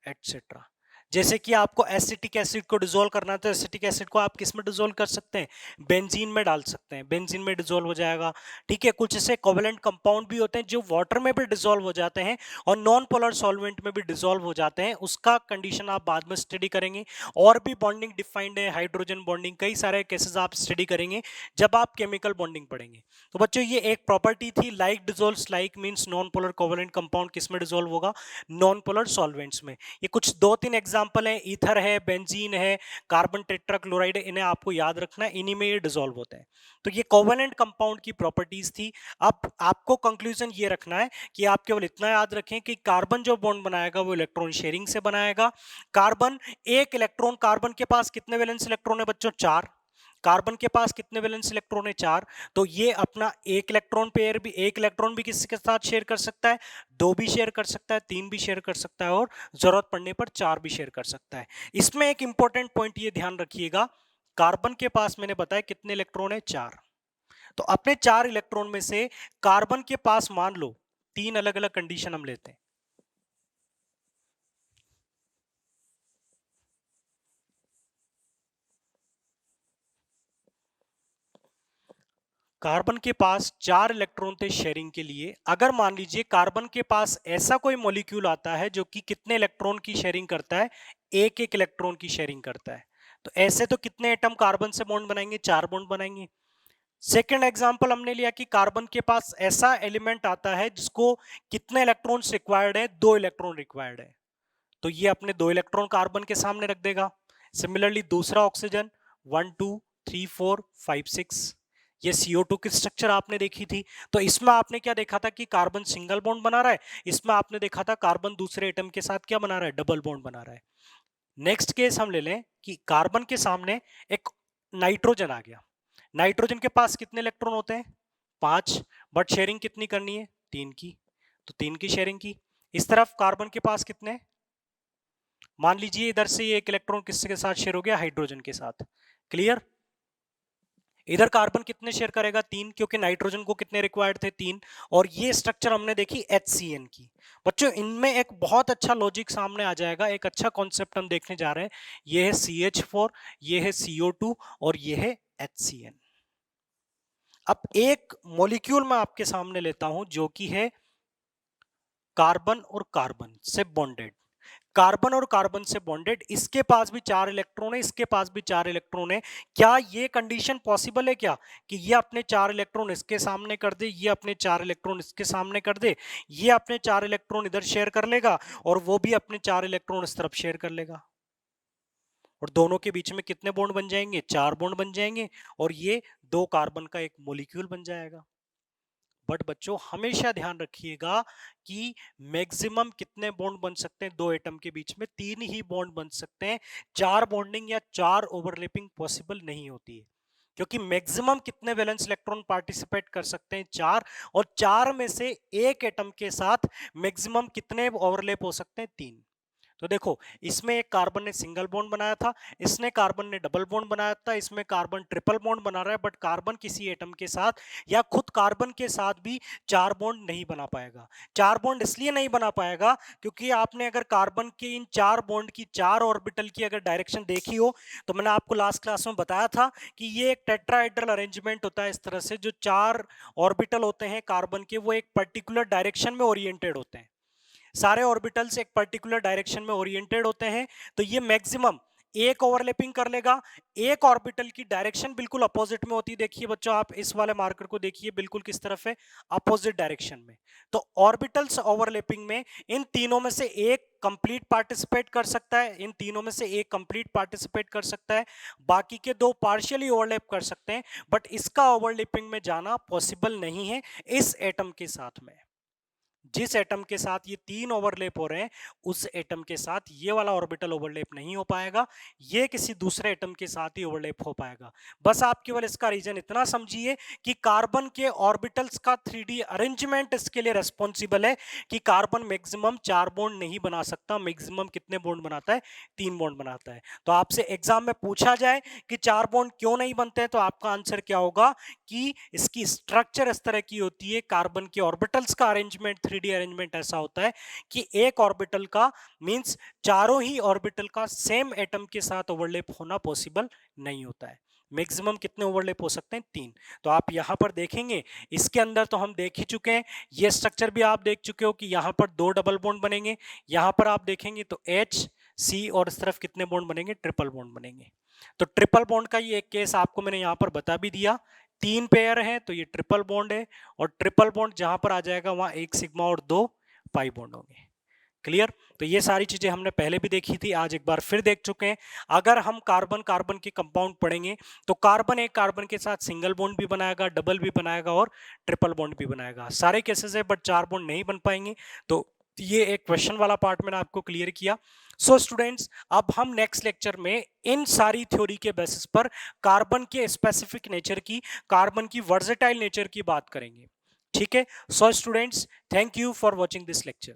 etc. जैसे कि आपको एसिटिक एसिड को डिसॉल्व करना है तो एसिटिक एसिड को आप किस में डिसॉल्व कर सकते हैं, बेंजीन में डाल सकते हैं, बेंजीन में डिसॉल्व हो जाएगा। ठीक है, कुछ ऐसे कोवेलेंट कंपाउंड भी होते हैं जो वाटर में भी डिसॉल्व हो जाते हैं और नॉन पोलर सॉल्वेंट में भी डिसॉल्व हो जाते हैं, उसका कंडीशन आप बाद में स्टडी करेंगे। और भी बॉन्डिंग डिफाइंड है, हाइड्रोजन बॉन्डिंग, कई सारे केसेस आप स्टडी करेंगे जब आप केमिकल बॉन्डिंग पढ़ेंगे। तो बच्चों ये एक प्रॉपर्टी थी, like dissolves like means non polar covalent compound किस में डिसॉल्व होगा, नॉन पोलर सॉल्वेंट्स में। ये कुछ दो तीन एग्जांपल हैं, ईथर है, बेंजीन है, कार्बन टेट्राक्लोराइड है, इन्हें आपको याद रखना है, इन्हीं में ये डिसॉल्व होते हैं। तो ये कोवेलेंट कंपाउंड की प्रॉपर्टीज थी। अब आपको कंक्लूजन ये रखना है कि आप केवल इतना याद रखें कि कार्बन जो बॉन्ड बनाएगा वो इलेक्ट्रॉन शेयरिंग से बनाएगा। कार्बन एक इलेक्ट्रॉन, कार्बन के पास कितने वैलेंस इलेक्ट्रॉन है बच्चों, 4। कार्बन के पास कितने वैलेंस इलेक्ट्रॉन है, 4। तो ये अपना एक इलेक्ट्रॉन पेयर भी, एक इलेक्ट्रॉन भी किसके साथ शेयर कर सकता है, 2 भी शेयर कर सकता है, 3 भी शेयर कर सकता है और जरूरत पड़ने पर 4 भी शेयर कर सकता है। इसमें एक इंपॉर्टेंट पॉइंट ये ध्यान रखिएगा, कार्बन के पास मैंने बताया कितने इलेक्ट्रॉन है, 4। तो अपने 4 इलेक्ट्रॉन में से कार्बन के पास मान लो 3 अलग अलग कंडीशन हम लेते हैं। कार्बन के पास 4 इलेक्ट्रॉन थे शेयरिंग के लिए। अगर मान लीजिए कार्बन के पास ऐसा कोई मॉलिक्यूल आता है जो कि कितने इलेक्ट्रॉन की शेयरिंग करता है, एक एक इलेक्ट्रॉन की शेयरिंग करता है, तो ऐसे तो कितने एटम कार्बन से बॉन्ड बनाएंगे, 4 बॉन्ड बनाएंगे। सेकेंड एग्जांपल हमने लिया कि कार्बन के पास ऐसा एलिमेंट आता है जिसको कितने इलेक्ट्रॉन्स रिक्वायर्ड है, 2 इलेक्ट्रॉन रिक्वायर्ड है, तो ये अपने 2 इलेक्ट्रॉन कार्बन के सामने रख देगा। सिमिलरली दूसरा ऑक्सीजन 1 2 3 4 5 6, ये CO2 की स्ट्रक्चर आपने देखी थी। तो इसमें आपने क्या देखा था कि कार्बन सिंगल बॉन्ड बना रहा है, इसमें आपने देखा था कार्बन दूसरे एटम के साथ क्या बना रहा है, डबल बॉन्ड बना रहा है। नेक्स्ट केस हम ले लें कि कार्बन के सामने एक नाइट्रोजन आ गया। नाइट्रोजन के पास कितने इलेक्ट्रॉन होते हैं, 5, बट शेयरिंग कितनी करनी है, 3 की, तो 3 की शेयरिंग की। इस तरफ कार्बन के पास कितने, मान लीजिए इधर से ये एक इलेक्ट्रॉन किसके साथ शेयर हो गया, हाइड्रोजन के साथ। क्लियर। इधर कार्बन कितने शेयर करेगा, 3, क्योंकि नाइट्रोजन को कितने रिक्वायर्ड थे, 3। और ये स्ट्रक्चर हमने देखी HCN की। बच्चों इनमें एक बहुत अच्छा लॉजिक सामने आ जाएगा, एक अच्छा कॉन्सेप्ट हम देखने जा रहे हैं। ये है CH4, ये है CO2 और ये है HCN। अब एक मॉलिक्यूल मैं आपके सामने लेता हूं जो कि है कार्बन और कार्बन से बॉन्डेड। कार्बन और कार्बन से बॉन्डेड, इसके पास भी 4 इलेक्ट्रॉन है, इसके पास भी 4 इलेक्ट्रॉन है। क्या ये कंडीशन पॉसिबल है क्या कि ये अपने 4 इलेक्ट्रॉन इसके सामने कर दे, ये अपने 4 इलेक्ट्रॉन इसके सामने कर दे, ये अपने 4 इलेक्ट्रॉन इधर शेयर कर लेगा और वो भी अपने 4 इलेक्ट्रॉन इस तरफ शेयर कर लेगा। और दोनों के बीच में कितने बॉन्ड बन जाएंगे, 4 बॉन्ड बन जाएंगे, और ये 2 कार्बन का एक मॉलिक्यूल बन जाएगा। बट बच्चों हमेशा ध्यान रखिएगा कि मैक्सिमम कितने बॉन्ड बन सकते हैं दो एटम के बीच में, 3 ही बॉन्ड बन सकते हैं। 4 बॉन्डिंग या 4 ओवरलैपिंग पॉसिबल नहीं होती है, क्योंकि मैक्सिमम कितने वैलेंस इलेक्ट्रॉन पार्टिसिपेट कर सकते हैं, 4, और 4 में से एक एटम के साथ मैक्सिमम कितने ओवरलैप हो सकते हैं, 3। तो देखो इसमें एक कार्बन ने सिंगल बॉन्ड बनाया था, इसने कार्बन ने डबल बॉन्ड बनाया था, इसमें कार्बन ट्रिपल बॉन्ड बना रहा है, बट कार्बन किसी एटम के साथ या खुद कार्बन के साथ भी 4 बॉन्ड नहीं बना पाएगा। 4 बॉन्ड इसलिए नहीं बना पाएगा क्योंकि आपने अगर कार्बन के इन 4 बॉन्ड की 4 ऑर्बिटल की अगर डायरेक्शन देखी हो, तो मैंने आपको लास्ट क्लास में बताया था कि ये एक टेट्राहेड्रल अरेंजमेंट होता है इस तरह से, जो 4 ऑर्बिटल होते हैं कार्बन के वो एक पर्टिकुलर डायरेक्शन में ओरिएंटेड होते हैं। सारे ऑर्बिटल्स एक पर्टिकुलर डायरेक्शन में ओरिएंटेड होते हैं, तो ये मैक्सिमम एक ओवरलैपिंग कर लेगा, एक ऑर्बिटल की डायरेक्शन बिल्कुल अपोजिट में होती है। देखिए बच्चों आप इस वाले मार्कर को देखिए, बिल्कुल किस तरफ है, अपोजिट डायरेक्शन में। तो ऑर्बिटल्स ओवरलैपिंग में इन तीनों में से एक कंप्लीट पार्टिसिपेट कर सकता है, इन तीनों में से एक कंप्लीट पार्टिसिपेट कर सकता है, बाकी के 2 पार्शियली ओवरलैप कर सकते हैं, बट इसका ओवरलैपिंग में जाना पॉसिबल नहीं है इस एटम के साथ में। जिस एटम के साथ ये 3 ओवरलैप हो रहे हैं, उस एटम के साथ ये वाला ऑर्बिटल ओवरलैप नहीं हो पाएगा, ये किसी दूसरे एटम के साथ ही ओवरलैप हो पाएगा। बस आप केवल इसका रीजन इतना समझिए कि कार्बन के ऑर्बिटल्स का 3D अरेंजमेंट इसके लिए रेस्पॉन्सिबल है कि कार्बन मैक्सिमम 4 बॉन्ड नहीं बना सकता, मैक्सिमम कितने बॉन्ड बनाता है, 3 बॉन्ड बनाता है। तो आपसे एग्जाम में पूछा जाए कि 4 बॉन्ड क्यों नहीं बनते हैं, तो आपका आंसर क्या होगा कि इसकी स्ट्रक्चर इस तरह की होती है, कार्बन के ऑर्बिटल्स का अरेंजमेंट 3D अरेंजमेंट ऐसा होता है कि एक ऑर्बिटल का मींस चारों ही ऑर्बिटल का सेम एटम के साथ ओवरलैप होना पॉसिबल नहीं होता है। मैक्सिमम कितने ओवरलैप हो सकते हैं, 3। तो आप यहां पर देखेंगे, इसके अंदर तो हम देख ही चुके हैं, ये स्ट्रक्चर भी आप देख चुके हो कि यहां पर 2 डबल बॉन्ड बनेंगे, यहां पर आप देखेंगे तो H C और इस तरफ कितने बॉन्ड बनेंगे, ट्रिपल बॉन्ड बनेंगे। तो ट्रिपल बॉन्ड का ये एक केस आपको मैंने यहां पर बता भी दिया, 3 पेयर है तो ये ट्रिपल बॉन्ड है, और ट्रिपल बॉन्ड जहां पर आ जाएगा वहां 1 सिग्मा और 2 पाई बॉन्ड होंगे। क्लियर? तो ये सारी चीजें हमने पहले भी देखी थी, आज एक बार फिर देख चुके हैं। अगर हम कार्बन कार्बन के कंपाउंड पढ़ेंगे तो कार्बन एक कार्बन के साथ सिंगल बॉन्ड भी बनाएगा, डबल भी बनाएगा और ट्रिपल बॉन्ड भी बनाएगा। सारे केसेस है, बट 4 बॉन्ड नहीं बन पाएंगे। तो ये एक क्वेश्चन वाला पार्ट मैंने आपको क्लियर किया। सो स्टूडेंट्स, अब हम नेक्स्ट लेक्चर में इन सारी थ्योरी के बेसिस पर कार्बन के स्पेसिफिक नेचर की, कार्बन की वर्सेटाइल नेचर की बात करेंगे। ठीक है? So students, thank you for watching this lecture.